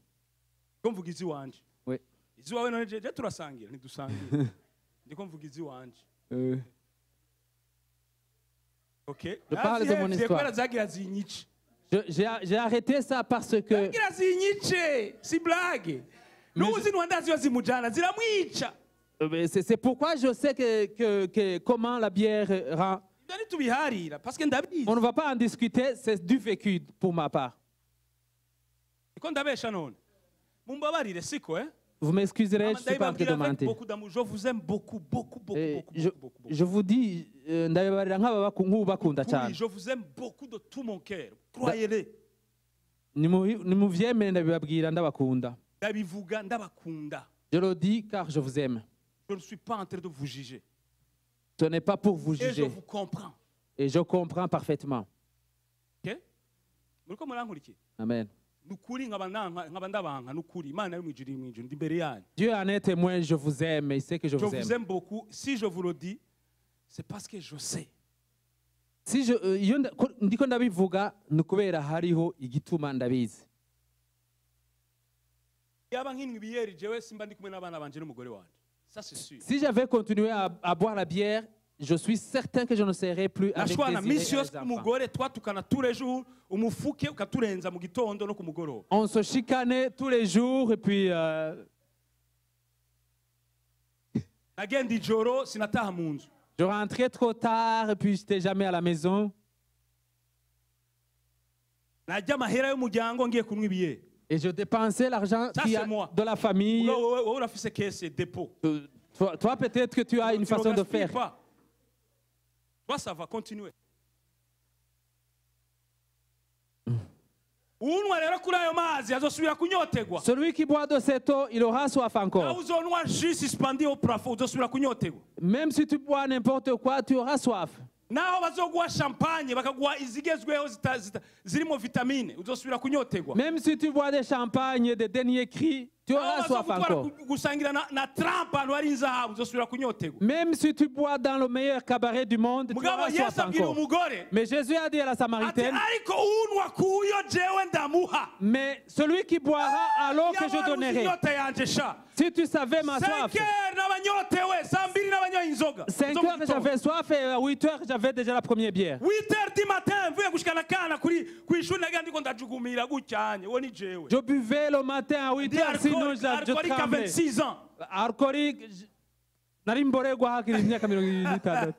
ndiko mvugizi wanje Oui. izi wawe none je turasangira ntidusangira ndiko mvugizi wanje okay Je parle de mon histoire. kwera zagira zinyice J'ai arrêté ça parce que... zagira zinyice si blague nuzi nwandazi zimujana ziramwica C'est pourquoi je sais que comment la bière rend... ibyo ntitubiharira parce que ndabizi On ne va pas en discuter, c'est du vécu pour ma part. iko ndabesha none mumbabarire siko Vous m'excuserez, je ne suis pas en train de mentir. beaucoup d'amour je vous aime beaucoup Je vous dis, ndabibarira nk'abakunda oui, cyane. je vous aime beaucoup de tout mon cœur croyez-le Nimuvyemere ndabibabwira ndabakunda. ndabivuga ndabakunda Je le dis car je vous aime. je ne suis pas en train de vous juger Ce n'est pas pour vous et je juger. vous comprends Et je comprends parfaitement. okay muriko murankurikiye Amen. nukuri nkaba ndabanka nukuri imana yo mwijuri mwijuru ndi imbere yanyu Dieu en est témoin, je vous aime et il sait que je je vous vous aime. aime beaucoup si je vous le dis c'est parce que je sais Si iyo ndiko ndabivuga ni ukubera hariho igituma ndabizi. yaba nk'inwe ibiyeri jewe simba ndi kumwe n'abana banje n'umugore wanje ça c'est sûr Si j'avais continué à boire la bière, je suis certain que je ne serais plus avec nashwana Désiré et misi yose les enfants. umugore twatukana tous les jours umufuke ukaturenza mu gitondo no ku mugoroba On se chicanait tous les jours et puis nagenda ijoro sinataha mu nzu je rentrais trop tard et puis j'étais jamais à la maison. najya amahera y'umuryango ngiye kunywa ibiyeri Et je dépensais l'argent Ça, c'est moi. de la famille. wowe urafise kese dépôt Toi, peut-être que tu as une Tu façon ne de gaspilles faire. pas. Toi, ça va continuer. Unwa rero kuri ayo mazi azosubira kunyotegwa. Celui qui boit de cette eau, il aura soif Nawe encore. uzonwa jus suspendu au plafond uzosubira kunyotegwa. Même si tu bois n'importe quoi, tu auras soif. Naho bazoguha champagne bakaguha izigezweho zirimo vitamine uzosubira kunyotegwa. Même si tu bois des champagnes, des derniers cris, tu auras soif encore. Gusangira na Trump ahantu hari inzahabu uzosubira kunyotegwa. Même si tu bois dans le meilleur cabaret du monde, tu Mugabo auras soif Yesu abwira encore. umugore Mais Jésus a dit à la ati Samaritaine, ariko unwa kuyo jewe ndamuha. mais celui qui boira à l'eau que je Yabaruzi donnerai, inyota yanje sha. si tu savais ma soif, 5 heures n'abanyotewe saa mbiri n'abanyoye inzoga 5 heures j'avais soif et à 8 heures j'avais déjà la première bière. 8 heures du matin mvuye gushikana kana kuri kwishuri nagira ndiko ndajugumira gucyanye uwo ni jewe Je buvais le matin à 8 ndi heures, sinon je alcoolique à tremblais. 26 ans Alcoolique, nari mborerwa hakiri imyaka 26.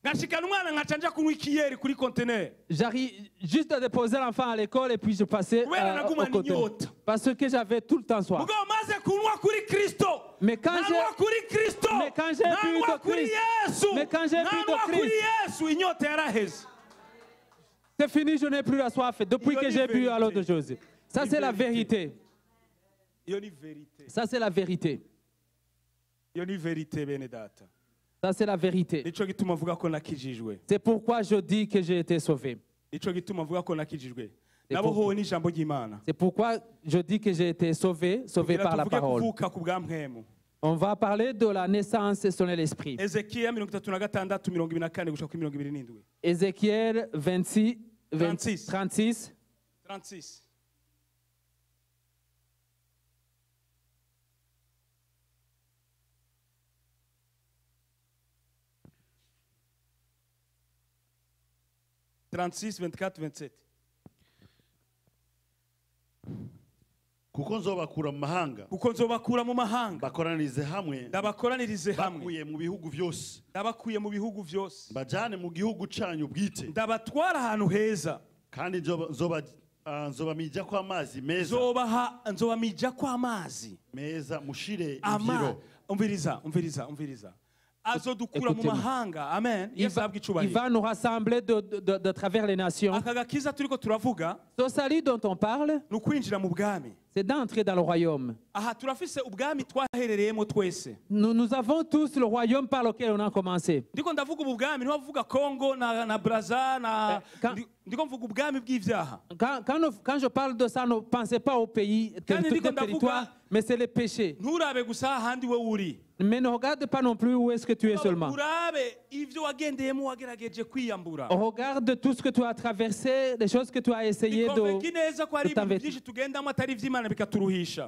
ngashikana umwana nkaca nja kunywa ikiyeri kuri conteneur J'arrive juste à déposer l'enfant à l'école et puis je passais Kubera au nagumana côté. inyota. Parce que j'avais tout le temps soif. mugabo maze kunywa kuri Kristo Mais quand nanywa kuri Kristo Mais quand j'ai bu nanywa de kuri Christ. Yesu Mais quand j'ai bu de nanywa kuri Christ. Yesu inyota yaraheze C'est fini, je n'ai plus la soif depuis Il y a que une j'ai bu à l'eau de vérité. Jésus. Ça, Une c'est la vérité. vérité. iyo ni verite Ça, c'est la vérité. iyo ni verite bene data Ça, c'est la vérité. nico gituma mvuga ko nakijijwe C'est pourquoi je dis que j'ai été sauvé. nico gituma mvuga ko nakijijwe C'est nabohowe n'ijambo ry'Imana C'est pourquoi je dis que j'ai été sauvé par la tuvuge parole. kuvuka ku bwa mpwemu On va parler de la naissance selon l'esprit. Ezekiya 36 24 gushika kuri 27 Ézéchiel 26, 36. 36. 36 36 24 27 kuko nzobakura mu mahanga kuko nzobakura mu mahanga bakoranirize hamwe ndabakoranirize hamwe bakuye mu bihugu byose ndabakuye mu bihugu byose mbajane mu gihugu canyu bwite ndabatwara ahantu heza kandi nzobamija ko amazi meza nzobamija ko amazi meza mushire ama imvyiro umviriza azodukura mu mahanga. Amen. Il va nous rassembler de travers les nations. Ce salut dont on parle, c'est d'entrer dans le royaume. Nous avons tous le royaume par lequel on a commencé. Quand je parle de ça, ne pensez pas au pays, le territoire, mais c'est le péché. Mais ne regarde pas non plus où est-ce que tu es seulement. Regarde tout ce que tu as traversé, les choses que tu as essayé de t'envêtir.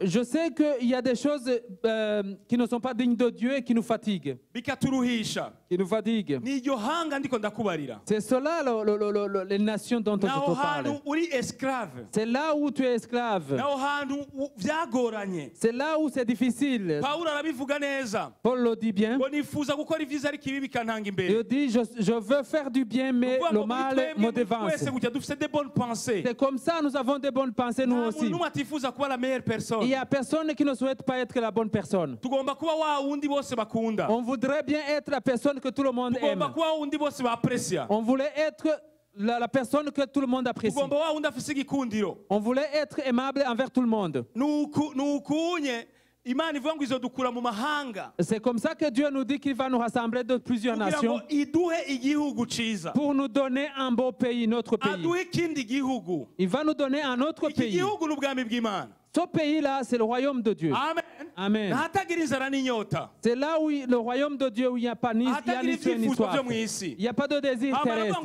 Je sais qu'il y a des choses qui ne sont pas dignes de Dieu et qui nous fatiguent. Qui nous fatiguent. C'est cela les nations dont on te parle. C'est là où tu es esclave. C'est là où c'est difficile. Paul le dit bien. Il dit, je veux faire du bien, mais le mal me devance. C'est comme ça, nous avons des bonnes pensées, nous aussi. Il n'y a personne qui ne souhaite pas être la bonne personne. On voudrait bien être la personne que tout le monde aime. On voulait être la personne que tout le monde apprécie. On voulait être aimable envers tout le monde. C'est comme ça que Dieu nous dit qu'il va nous rassembler de plusieurs nations pour nous donner un beau pays, notre pays. Il va nous donner un autre pays. Ce pays-là, c'est le royaume de Dieu. Amen. C'est là où le royaume de Dieu, où il n'y a pas ni soif. Il n'y a pas de désir terrestre.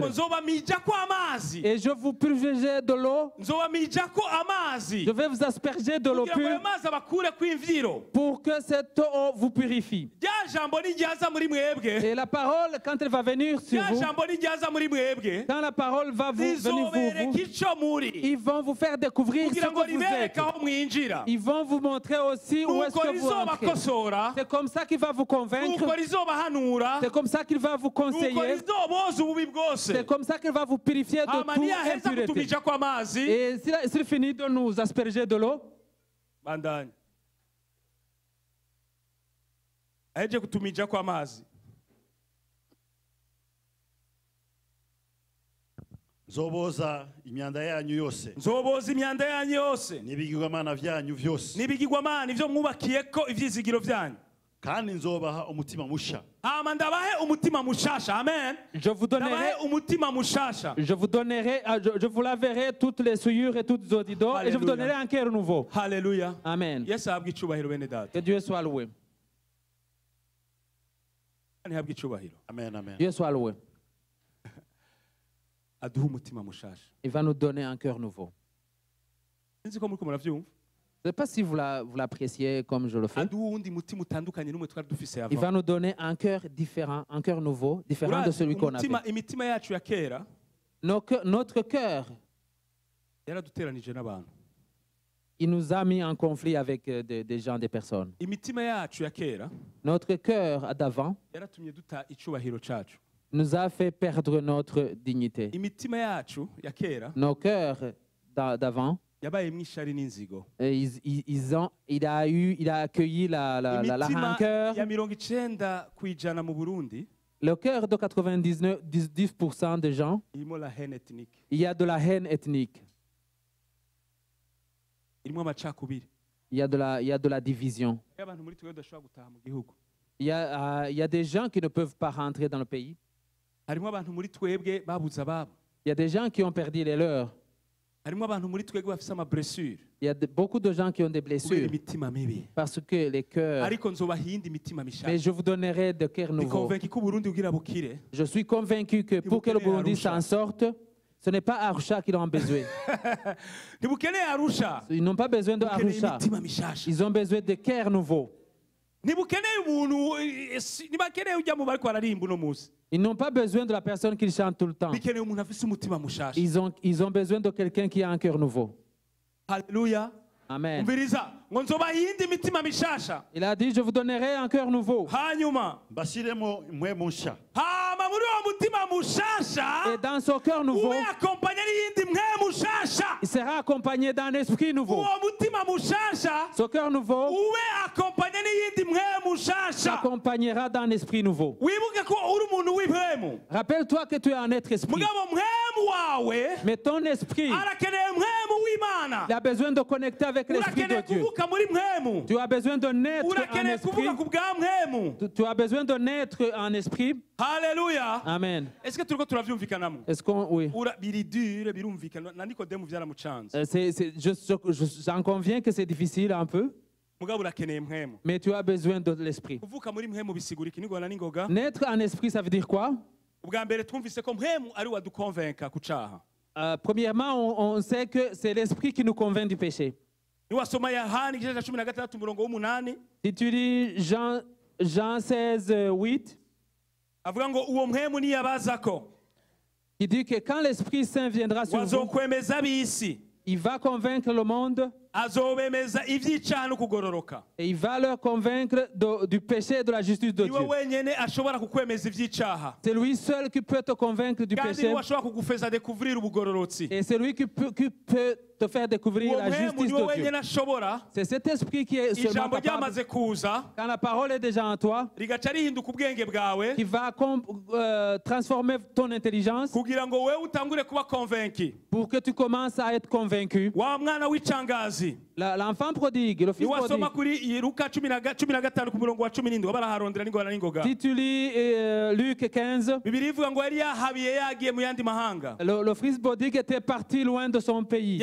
Et je vous purgerai de l'eau. Je vais vous asperger de l'eau pure pour que cette eau vous purifie. Et la parole, quand elle va venir sur vous, quand la parole va venir vous, ils vont vous faire découvrir ce que vous êtes. Ils vont vous montrer aussi où est-ce que vous entrez. C'est comme ça qu'il va vous convaincre. C'est comme ça qu'il va vous conseiller. C'est comme ça qu'il va vous purifier de toute impureté. Et s'il finit de nous asperger de l'eau, Nzoboza imyanda yanyu yose. N'ibigirwamana vyanyu vyose. Ivyo mwubakiyeko ivyizigiro vyanyu. Kandi nzobaha umutima musha. Amen. Je vous laverai toutes les souillures et toutes les odidons et je vous donnerai un cœur nouveau. Alléluia. Amen. Que Dieu soit loué. Amen, amen. Dieu soit loué. Il va nous donner un cœur nouveau. Je ne sais pas si vous l'appréciez comme je le fais. Il va nous donner un cœur différent, un cœur nouveau, différent de celui qu'on avait. Notre cœur, il nous a mis en conflit avec des gens, des personnes. Notre cœur d'avant nous a fait perdre notre dignité. Nos cœurs d'avant, il a accueilli la rancœur. Le cœur de 99% des gens, il y a de la haine ethnique. Il y a de la division. Il y a des gens qui ne peuvent pas rentrer dans le pays. Il y a des gens qui ont perdu les leurs. Il y a beaucoup de gens qui ont des blessures parce que les cœurs. Mais je vous donnerai des cœurs nouveaux. Je suis convaincu que pour que le Burundi s'en sorte, ce n'est pas Arusha qu'ils ont besoin. Ils n'ont pas besoin de Arusha. Ils ont besoin de cœurs nouveaux. Ils n'ont pas besoin de la personne qui chante tout le temps. Ils ont besoin de quelqu'un qui a un cœur nouveau. Alléluia. Amen. Il a dit, je vous donnerai un cœur nouveau. Et dans ce cœur nouveau, il sera accompagné d'un esprit nouveau. Ce cœur nouveau t'accompagnera dans un esprit nouveau. Rappelle-toi que tu es un être esprit. Mais ton esprit, il a besoin de connecter avec l'esprit de Dieu. Tu as besoin de naître en esprit. Tu as besoin de naître en esprit. Alléluia. Amen. Est-ce que turiko turavyumvikanamo? Est-ce qu'on oui. Biridure birumvikana na Nikodemu vyaramucanze. J'en conviens que c'est difficile un peu. Mugabo urakeneye mpwemu. Mais tu as besoin de l'esprit. Kuvuka muri mpwemu bisigura iki nigona ningoga? Naître en esprit, ça veut dire quoi? Ubwa mbere twumvise ko mpwemu ari wadukonvenka kucaha. Premièrement, on sait que c'est l'esprit qui nous convainc du péché. Niwasoma Yohana igice cya 16 umurongo w'8. Si tu lis Jean 16:8, avuga ngo uwo mpwemu niyabazako. Il dit que quand l'Esprit Saint viendra sur vous, il va convaincre le monde et il va leur convaincre du péché et de la justice de Dieu. C'est lui seul qui peut te convaincre du péché. Et c'est lui qui peut te faire découvrir la justice de Dieu. C'est cet esprit qui est seulement capable, quand la parole est déjà en toi, qui va transformer ton intelligence pour que tu commences à être convaincu. L'enfant prodigue, le fils prodigue. Si tu lis Luc 15, le fils prodigue était parti loin de son pays.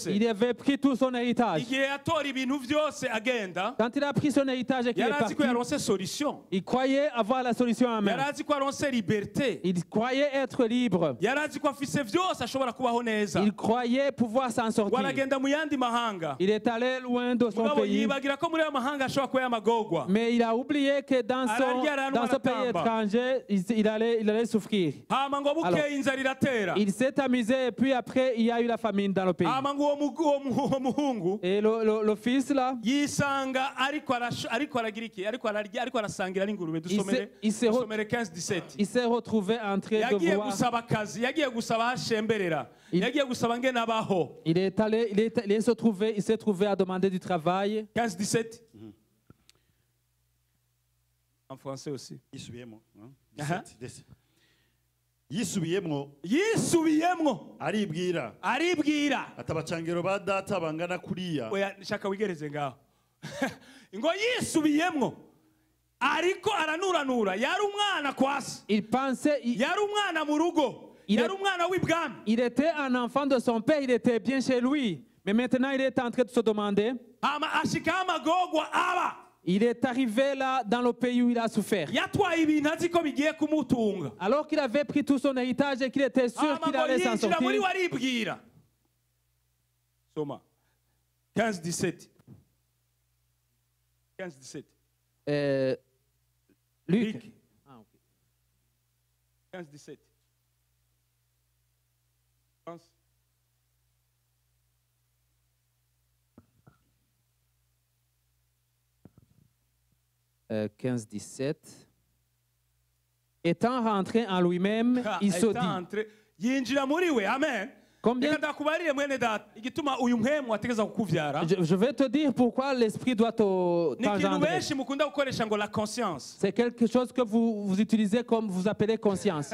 Il avait pris tout son héritage. Quand il a pris son héritage et qu'il est parti, il croyait avoir la solution en main. Il croyait être libre. Il croyait pouvoir s'en sortir. Il est allé loin de son pays. Mais il a oublié que dans ce pays étranger, il allait souffrir. Alors, il s'est amusé et puis après, il y a eu la famine dans le pays. Et le fils là, il s'est retrouvé en train de voir. Il s'est trouvé à demander du travail. 15-17. En français aussi. Yisubiyemo aribwira atabacangiro ba data bangana kuriya. Oya shaka wigereze ngaho. Ngo yisubiyemo ariko aranuranura yari umwana kwasi. Il pensait yari umwana mu rugo. Yari umwana w'ibwami. Il était un enfant de son père, il était bien chez lui. Mais maintenant il est en train de se demander. Ashika amagogwa aba. Il est arrivé là dans le pays où il a souffert. Alors qu'il avait pris tout son héritage et qu'il était sûr qu'il allait s'en sortir. Soma 15-17. 15-17. Luc. Ah, okay. 15-17. 15-17. Étant rentré en lui-même, il se dit. Combien... Je vais te dire pourquoi l'esprit doit t'engendrer. C'est quelque chose que vous utilisez comme vous appelez conscience.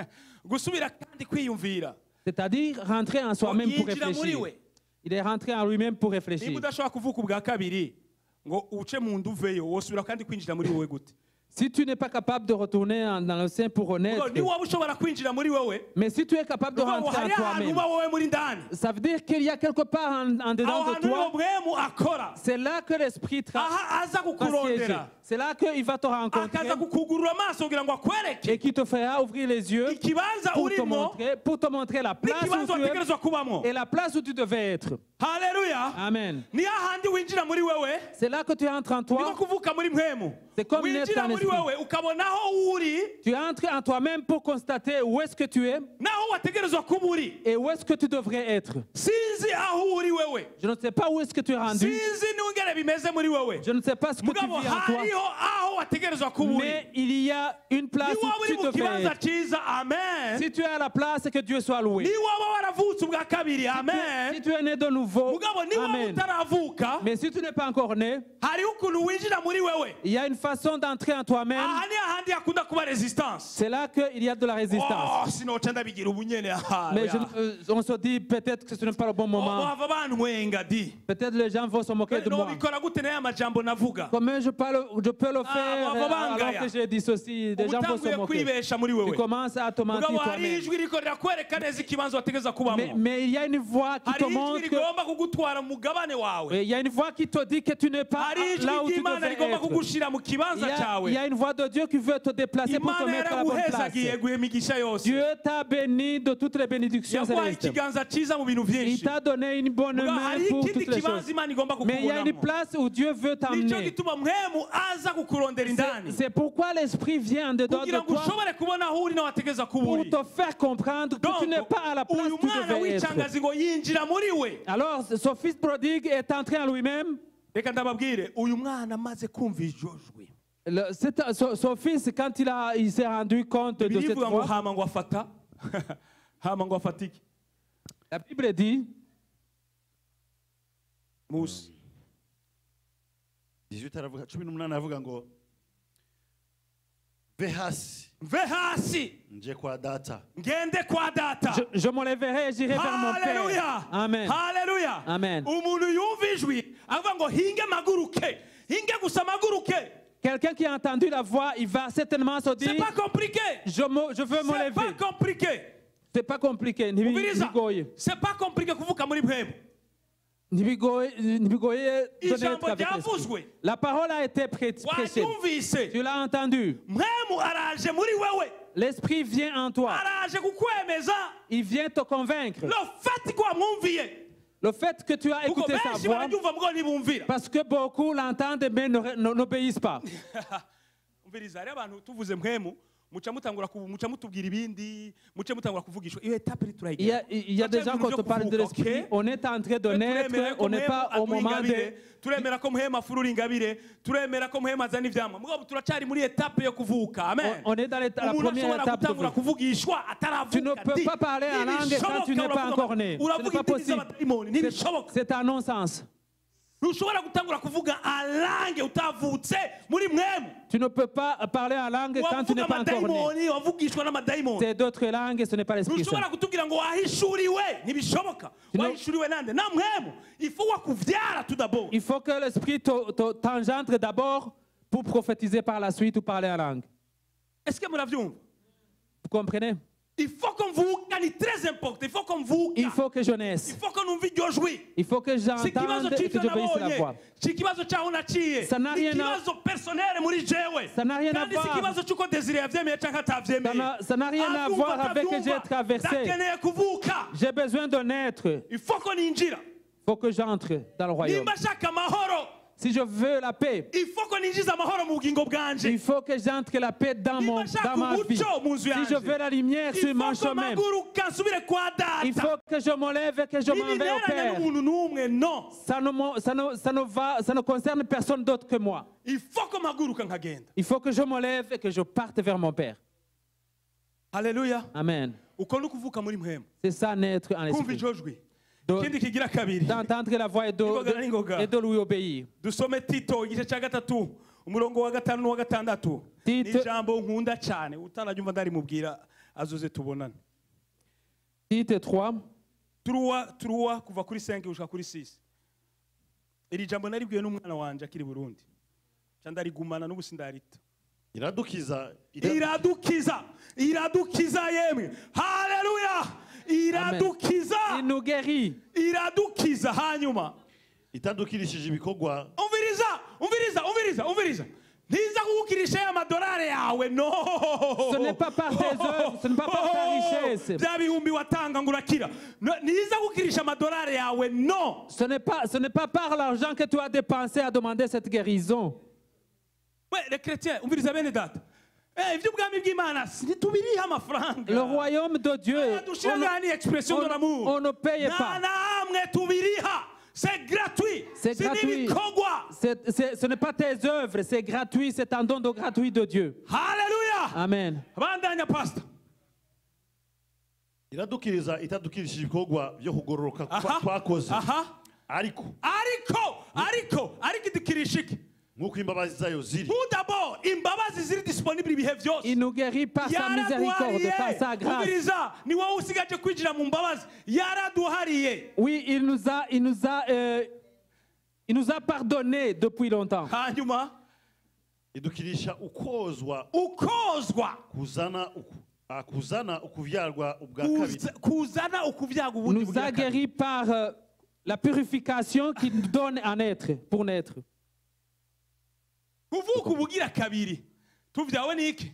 C'est-à-dire rentrer en soi-même pour réfléchir. Il est rentré en lui-même pour réfléchir. Si tu n'es pas capable de retourner dans le sein pour renaître, mais si tu es capable de rentrer en toi-même, ça veut dire qu'il y a quelque part en dedans de toi, c'est là que l'esprit travaille. C'est là qu'il va te rencontrer et qui te fera ouvrir les yeux pour te montrer la place où tu es et la place où tu devais être. Alléluia. Amen. C'est là que tu entres en toi. C'est comme naître en esprit. wewe ukabona aho uri, tu entres en toi-même pour constater où est-ce que tu es naho wategerezwa kuba uri. et où est-ce que tu devrais être. Sinzi aho uri wewe, Je ne sais pas où est-ce que tu es rendu. sinzi n'ungere bimeze muri wewe, Je ne sais pas ce que tu mugabo vis en toi. hariho aho wategerezwa kuba uri. Mais il y a une place Ni waba où uri tu mu devrais kibanza être. cyiza, amen. Si tu es à la place, que Dieu soit loué. Ni waba waravutse ubwa kabiri, Si amen. tu es né de nouveau, Mugabo ni waba amen. utaravuka, Mais si tu n'es pas encore né, hariho ukuntu winjira muri wewe. il y a une façon d'entrer en toi-même. Aha ni ahandi hakunda kuba resistance. C'est là qu'il y a de la résistance. Oh, sinoca ndabigira ubunyene. Mais on se dit peut-être que ce n'est pas le bon moment. Bava bantwenga di. Peut-être les gens vont se moquer de moi. Nobikora gute n'aya majambo navuga? Comment je peux le faire alors que j'ai dit ceci? Des gens vont se Utanguye moquer. kwibesha muri Tu wewe. commences à te mentir Mugabo hari toi-même. ijwi riko rirakwereka neza ikibanza wategeza kubamo. Mais il y a une voix qui te Hari ijwi montre que rigomba kugutwara mu mugabane wawe. il y a une voix qui te dit que tu n'es pas Hari ijwi là où tu ry'Imana devrais rigomba être. kugushira mu kibanza cyawe. Il y a une voix de Dieu qui veut te déplacer pour te Imana mettre à la bonne place. yaraguhezagiye guha imigisha yose. Dieu t'a béni de toutes les bénédictions Yaguhaye célestes. ikiganza cyiza mu bintu Il byinshi. t'a donné une bonne Mugabo main hari pour ikindi toutes les kibanza choses. Imana igomba Mais il y a une kukubonamo. place où Dieu veut Nicyo t'emmener. gituma mwemu aza kukurondera indani. C'est pourquoi l'Esprit vient en dedans de Kugira ngo toi ushobore kubona aho uri n'awategeza kuba pour uri. te faire comprendre que tu n'es pas à la place uyu où tu mwana devais être. w'icangazi ngo yinjira muri we. Alors, son fils prodigue est entré en lui-même. Reka ndababwire uyu mwana amaze kumva iryo jwi. Son fils, quand il s'est rendu compte de cette Birivuga ngo voix, hama ngo afata hama ngo afata iki la Bible dit, Musa 18 aravuga 18 aravuga ngo ve hasi mve hasi nje kwa data. ngende kwa data. je me lèverai et j'irai vers mon Père. Haleluya, Amen. haleluya. Amen. Umuntu yumva ijwi avuga ngo hinge maguruke, hinge gusa maguruke. Quelqu'un qui a entendu la voix, il va certainement se C'est dire, pas compliqué. je veux me C'est pas lever. compliqué. C'est pas compliqué. Umviriza, Ntibigoye. c'est pas compliqué kuvuka muri mpemu. Ntibigoye de Ijambo naître avec l'Esprit. ryavuzwe. La parole a été prêchée. Wanyumvise. Tu l'as entendu. Mpemu araje muri wewe. L'Esprit vient en toi. Araje kukwemeza. Il vient te convaincre. Le fait ko wamwumviye. Le fait que tu as Kuko écouté sa benshi voix, barabyumva mugabo ntibumvira. parce que beaucoup l'entendent mais n'obéissent pas. Umviriza hari abantu tuvuze mpemu muca mutubwira ibindi muca mutangura kuvugishwa iyo etape Il y turayigera. a, il y a des gens quand on parle de l'Esprit, on est en train de naître, on n'est pas au moment de... turemera ko mpemu afurura ingabire, turemera ko mpemu azana ivyamwa mugabo turacyari muri etape yo kuvuka. Amen. On est dans la Umuntu première ashobora étape de gutangura vie. kuvugishwa ataravuka. Tu ne peux pas parler en langue quand tu n'es pas encore né. Ce n'est Uravuga pas indimi possible. z'abadayimoni ntibishoboka. C'est un non-sens. Ntushobora gutangura kuvuga alange utavutse muri mwemu. Tu ne peux pas parler en langue quand tu n'es pas encore né. amadayimoni wavugishwa n'amadayimoni. C'est d'autres langues, ce n'est pas l'Esprit Saint. Ntushobora kutubwira ngo wahishuriwe ntibishoboka. Wahishuriwe nande na mwemu. Il faut wakuvyara tout d'abord. Il faut que l'Esprit t'engendre d'abord pour prophétiser par la suite ou parler en langue. Est-ce que muravyumva? Vous comprenez? Il faut qu'on vuga, ni très important. Il faut qu'on vuga. Il faut que je naisse. Il faut qu'on umve iryo jwi. Il faut que Si ikibazo j'entende et que cy'ibyo j'obéisse à la voix. nabonye, si ikibazo cyaho naciye, Ça n'a rien à- ikibazo personnel muri jewe. Ça n'a rien à Kandi si voir. ikibazo cy'uko Désiré yavyemeye cyangwa atavyemeye. Ça n'a rien à voir avec que j'ai traversé. Ndakeneye kuvuka. J'ai besoin de naître. Il faut qu'on injira. Il faut que j'entre dans le royaume. Nimba shaka amahoro, Si je veux la paix, il faut qu'on injize amahoro mu bugingo bwanje. il faut que j'entre la paix dans ma vie. Si je veux la lumière sur mon Il faut chemin, ko maguruka nsubire kwa il data. faut que je me lève et que je m'en vais au Ibineranye Père. n'umuntu n'umwe, non. Ça ne concerne personne d'autre que moi. Il faut ko maguruka nkagenda. Il faut que je me lève et que je parte vers mon Père. Haleluya. Amen. Uko ni ukuvuka muri mpemu. C'est ça, naître en Kumva esprit. iryo jwi. De- Ikindi kigira kabiri. D'entendre la voix et de lui obéir. Dusome Tito igice cya gatatu umurongo wa gatanu n'uwa gatandatu. Ni Tito- ijambo nkunda cyane utarajyumva ndarimubwira azoze tubonane. Tite 3, turuwa kuva kuri 5 gushika kuri 6. Iri jambo naribwiye n'umwana wanje akiri Burundi. Candarigumana n'ubu sindarita. iradukiza Iradukiza yemwe. Haleluya. Iradukiza. il nous guérit. Iradukiza hanyuma. itadukirishije ibikorwa. Umviriza. Ntiza kugukirisha ya madolari yawe, no. Ce n'est pas par tes œuvres, ce n'est pas par ta richesse. Bya bihumbi watanga ngo urakira. Ntiza kugukirisha amadolari yawe, no. Ce n'est pas par l'argent que tu as dépensé à demander cette guérison. les chrétiens, umviriza bene data. Le royaume de Dieu, on ne paye pas. C'est gratuit. C'est gratuit. Ce n'est pas tes œuvres, c'est gratuit, c'est un don de gratuit de Dieu. Alléluia. Amen. iradukiriza itadukirishije ibikorwa byo kugororoka twakoze ariko idukirishike nk'uko imbabazi zayo ziri. Tout d'abord, imbabazi ziri disponible ibihe byose. Il nous guérit par sa miséricorde, par sa grâce. Ni wowe usigaje kwinjira mu mbabazi, yaraduhariye. Oui, il nous a pardonné depuis longtemps. Hanyuma idukirisha ukozwa kuzana ukuvyarwa ubwa kabiri. Kuzana ukuvyarwa ubundi nous a guéri par la purification qui nous donne à naître, pour naître. Kuvuka ubugira kabiri tuvyawe niki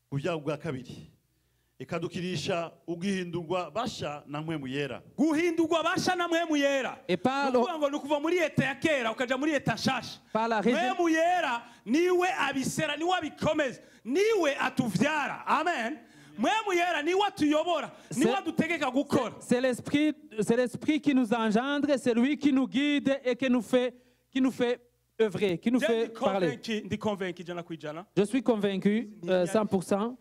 kuvyarwa ubwa kabiri ikadukirisha ugihindurwa basha na mpwemu yera. Guhindurwa basha na mpwemu yera. Ngo nukuva muri eta ya kera ukaja muri eta shasha. Mpwemu yera niwe abisera, niwe abikomeza, niwe atuvyara. Amen. Mpwemu yera niwe atuyobora, niwe adutegeka gukora. C'est l'esprit qui nous engendre, c'est lui qui nous guide et qui nous fait œuvrer, qui nous fait parler. Je suis convaincu 100%.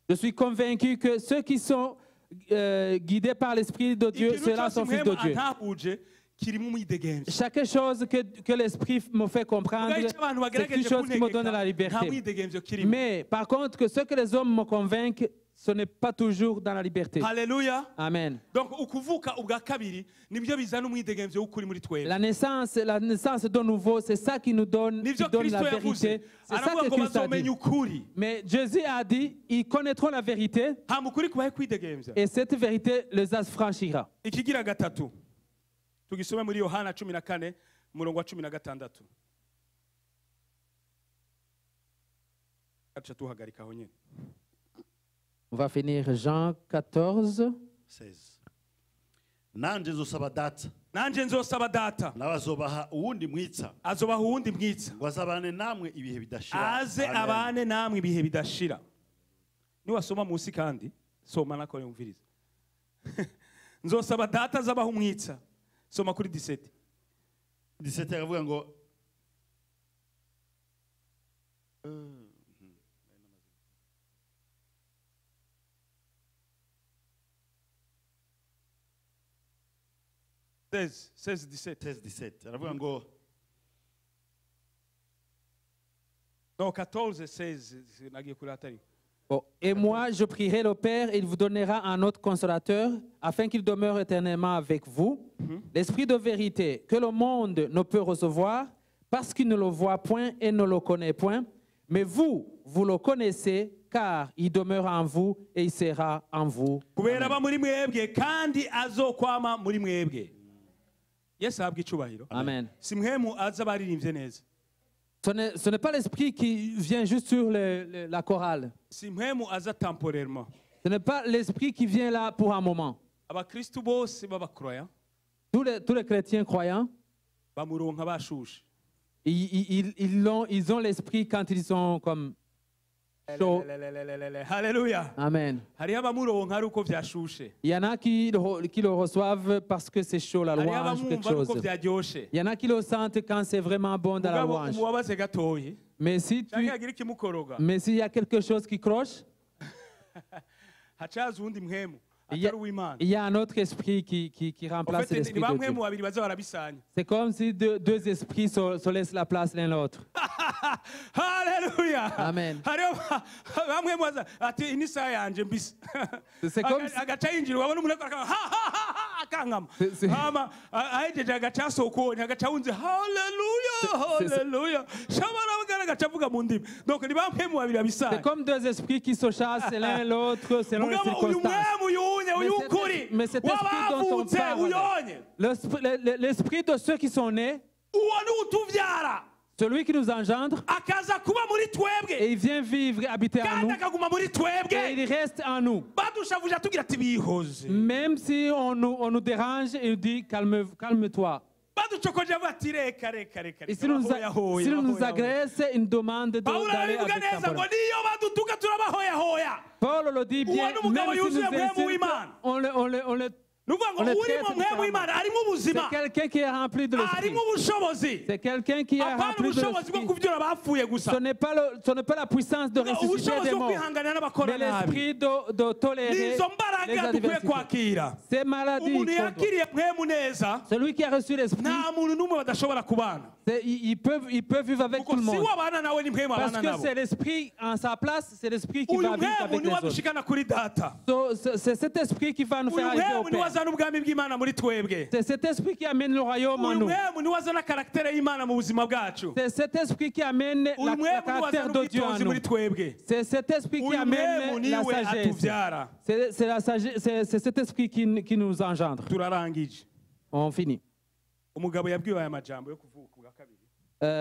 Je suis convaincu que ceux qui sont guidés par l'Esprit de Dieu, ceux-là sont fils de Dieu. Chaque chose que l'Esprit me fait comprendre, c'est quelque chose qui me donne la liberté. Mais par contre, que ce que les hommes me convainquent, ce n'est pas toujours dans la liberté. Alléluia. Amen. Donc, la naissance de nouveau, c'est ça qui nous donne, la vérité. C'est ça que Christ a dit. Mais Jésus a dit, ils connaîtront la vérité et cette vérité les affranchira. Tugisome muri Yohana 14 umurongo wa 16. Acha tuhagarika aho nyene. On va finir Jean 14 16. Nanje nzosaba data nabazobaha uwundi mwitsa azobaha uwundi mwitsa ngo azabane namwe ibihe bidashira aze abane namwe ibihe bidashira. Niwasoma munsi kandi soma nako yumviriza. Nzosaba data azabaha umwitsa. Soma kuri 17 aravuga ngo seize 17 aravuga ngo non 14 16 nagiye kuri atari. Et moi, je prierai le Père, il vous donnera un autre consolateur, afin qu'il demeure éternellement avec vous. L'Esprit de vérité, que le monde ne peut recevoir, parce qu'il ne le voit point et ne le connaît point. Mais vous le connaissez, car il demeure en vous et il sera en vous. Amen. Ce n'est pas l'esprit qui vient juste sur la chorale. Ce n'est pas l'esprit qui vient là pour un moment. Tous les chrétiens croyants, ils ont l'esprit quand ils sont comme chaud. Alléluia. Amen. Il y en a qui le reçoivent parce que c'est chaud la louange, quelque chose. Il y en a qui le sentent quand c'est vraiment bon dans la louange. Mais s'il y a quelque chose qui cloche, il y a un autre esprit qui remplace l'esprit de Dieu. C'est comme si deux esprits se laissent la place l'un l'autre. Alléluia. Amen. C'est comme deux esprits qui se chassent l'un l'autre selon les circonstances. Mais cet esprit dont on parle, l'esprit de ceux qui sont nés, celui qui nous engendre, et il vient vivre, habiter en nous, et il reste en nous. Même si on nous dérange, il dit calme-toi. Et si nous nous agresse, il nous demande d'aller avec sa parole. Paul le dit bien, même si nous insultons, on le c'est quelqu'un qui est rempli de l'esprit. C'est quelqu'un qui est rempli de l'esprit. Ce n'est pas la puissance de ressusciter des morts, mais l'esprit de tolérer les adversités. Ces maladies, celui qui a reçu l'esprit, il peut vivre avec tout le monde. Parce que c'est l'esprit en sa place, c'est l'esprit qui va vivre avec les autres. C'est cet esprit qui va nous faire arriver au Père. C'est cet esprit qui amène le royaume en nous. C'est cet esprit qui amène le caractère de Dieu en nous. C'est cet esprit qui amène la sagesse. C'est cet esprit qui nous engendre. On finit.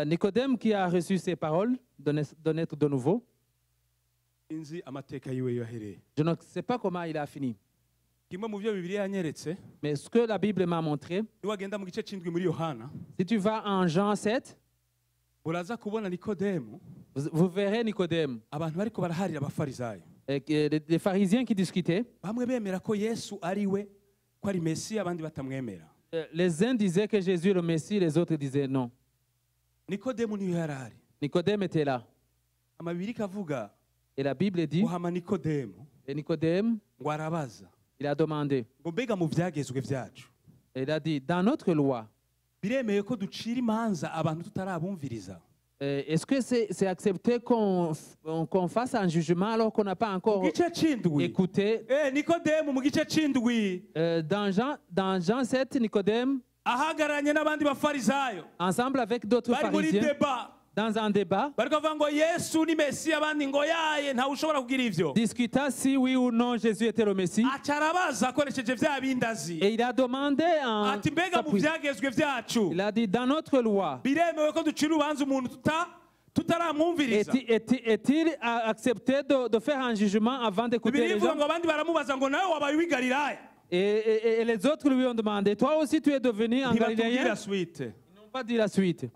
Nicodème qui a reçu ces paroles de naître de nouveau, je ne sais pas comment il a fini. Mais ce que la Bible m'a montré, si tu vas en Jean 7, vous verrez Nicodème. Les pharisiens qui discutaient, les uns disaient que Jésus est le Messie, les autres disaient non. Nicodème était là. Et la Bible dit, et Nicodème, il a demandé. Il a dit, dans notre loi, est-ce que c'est accepté qu'on fasse un jugement alors qu'on n'a pas encore écouté? Dans Jean 7, Nicodème, ensemble avec d'autres pharisiens, dans un débat, discuta si oui ou non Jésus était le Messie. Et il a demandé il a dit, dans notre loi, est-il accepté de faire un jugement avant d'écouter les hommes? Et les autres lui ont demandé, toi aussi tu es devenu un Galiléen? Pas dit la suite. Et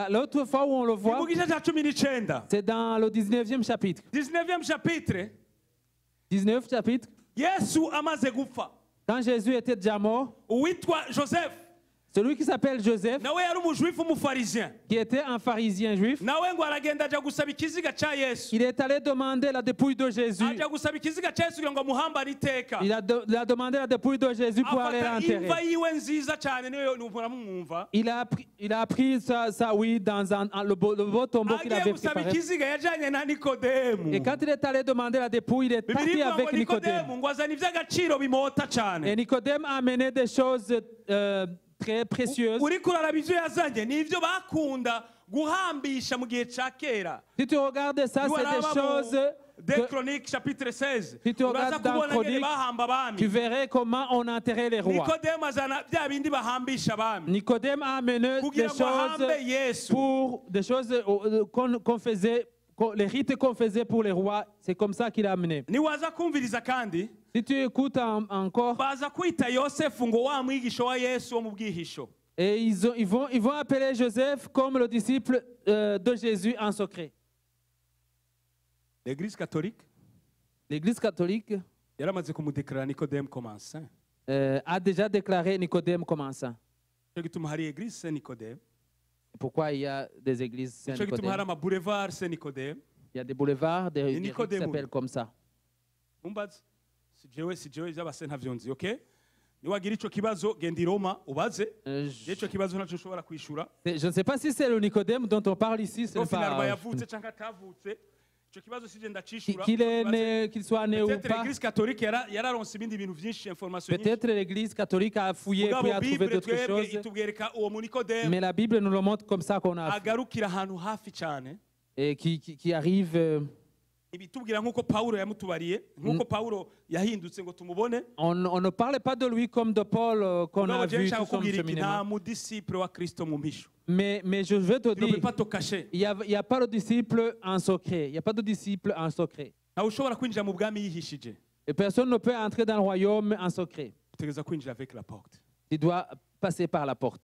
l'autre fois où on le voit, c'est dans le 19e chapitre. 19 chapitre. Quand Jésus était déjà mort, celui qui s'appelle Joseph, qui était un pharisien juif, il est allé demander la dépouille de Jésus. Il a demandé la dépouille de Jésus pour aller l'enterrer. Il a pris ça oui, dans le beau tombeau qu'il avait préparé. Et quand il est allé demander la dépouille, il est parti avec Nicodème. Et Nicodème a amené des choses très précieuses. Si tu regardes ça, c'est des choses. Chroniques chapitre 16. Si tu regardes dans Chroniques, tu verrais comment on enterrait les rois. Nicodème a amené des choses qu'on faisait, les rites qu'on faisait pour les rois. C'est comme ça qu'il a amené. Si tu écoutes encore, et ils vont appeler Joseph comme le disciple de Jésus en secret. L'Église catholique a déjà déclaré Nicodème comme un saint. Pourquoi il y a des églises Saint-Nicodème? Il y a des boulevards, des rues qui s'appellent comme ça. Je ne sais pas si c'est le Nicodème dont on parle ici. Qu'il soit né ou pas. Peut-être l'Église catholique a fouillé et a trouvé d'autres choses. Mais la Bible nous le montre comme ça qu'on a. Et qui arrive. On ne parle pas de lui comme de Paul qu'on a vu tout son cheminement. Mais je veux te dire, il n'y a pas de disciple en secret. Il n'y a pas de disciple en secret. Et personne ne peut entrer dans le royaume en secret. Tu dois passer par la porte.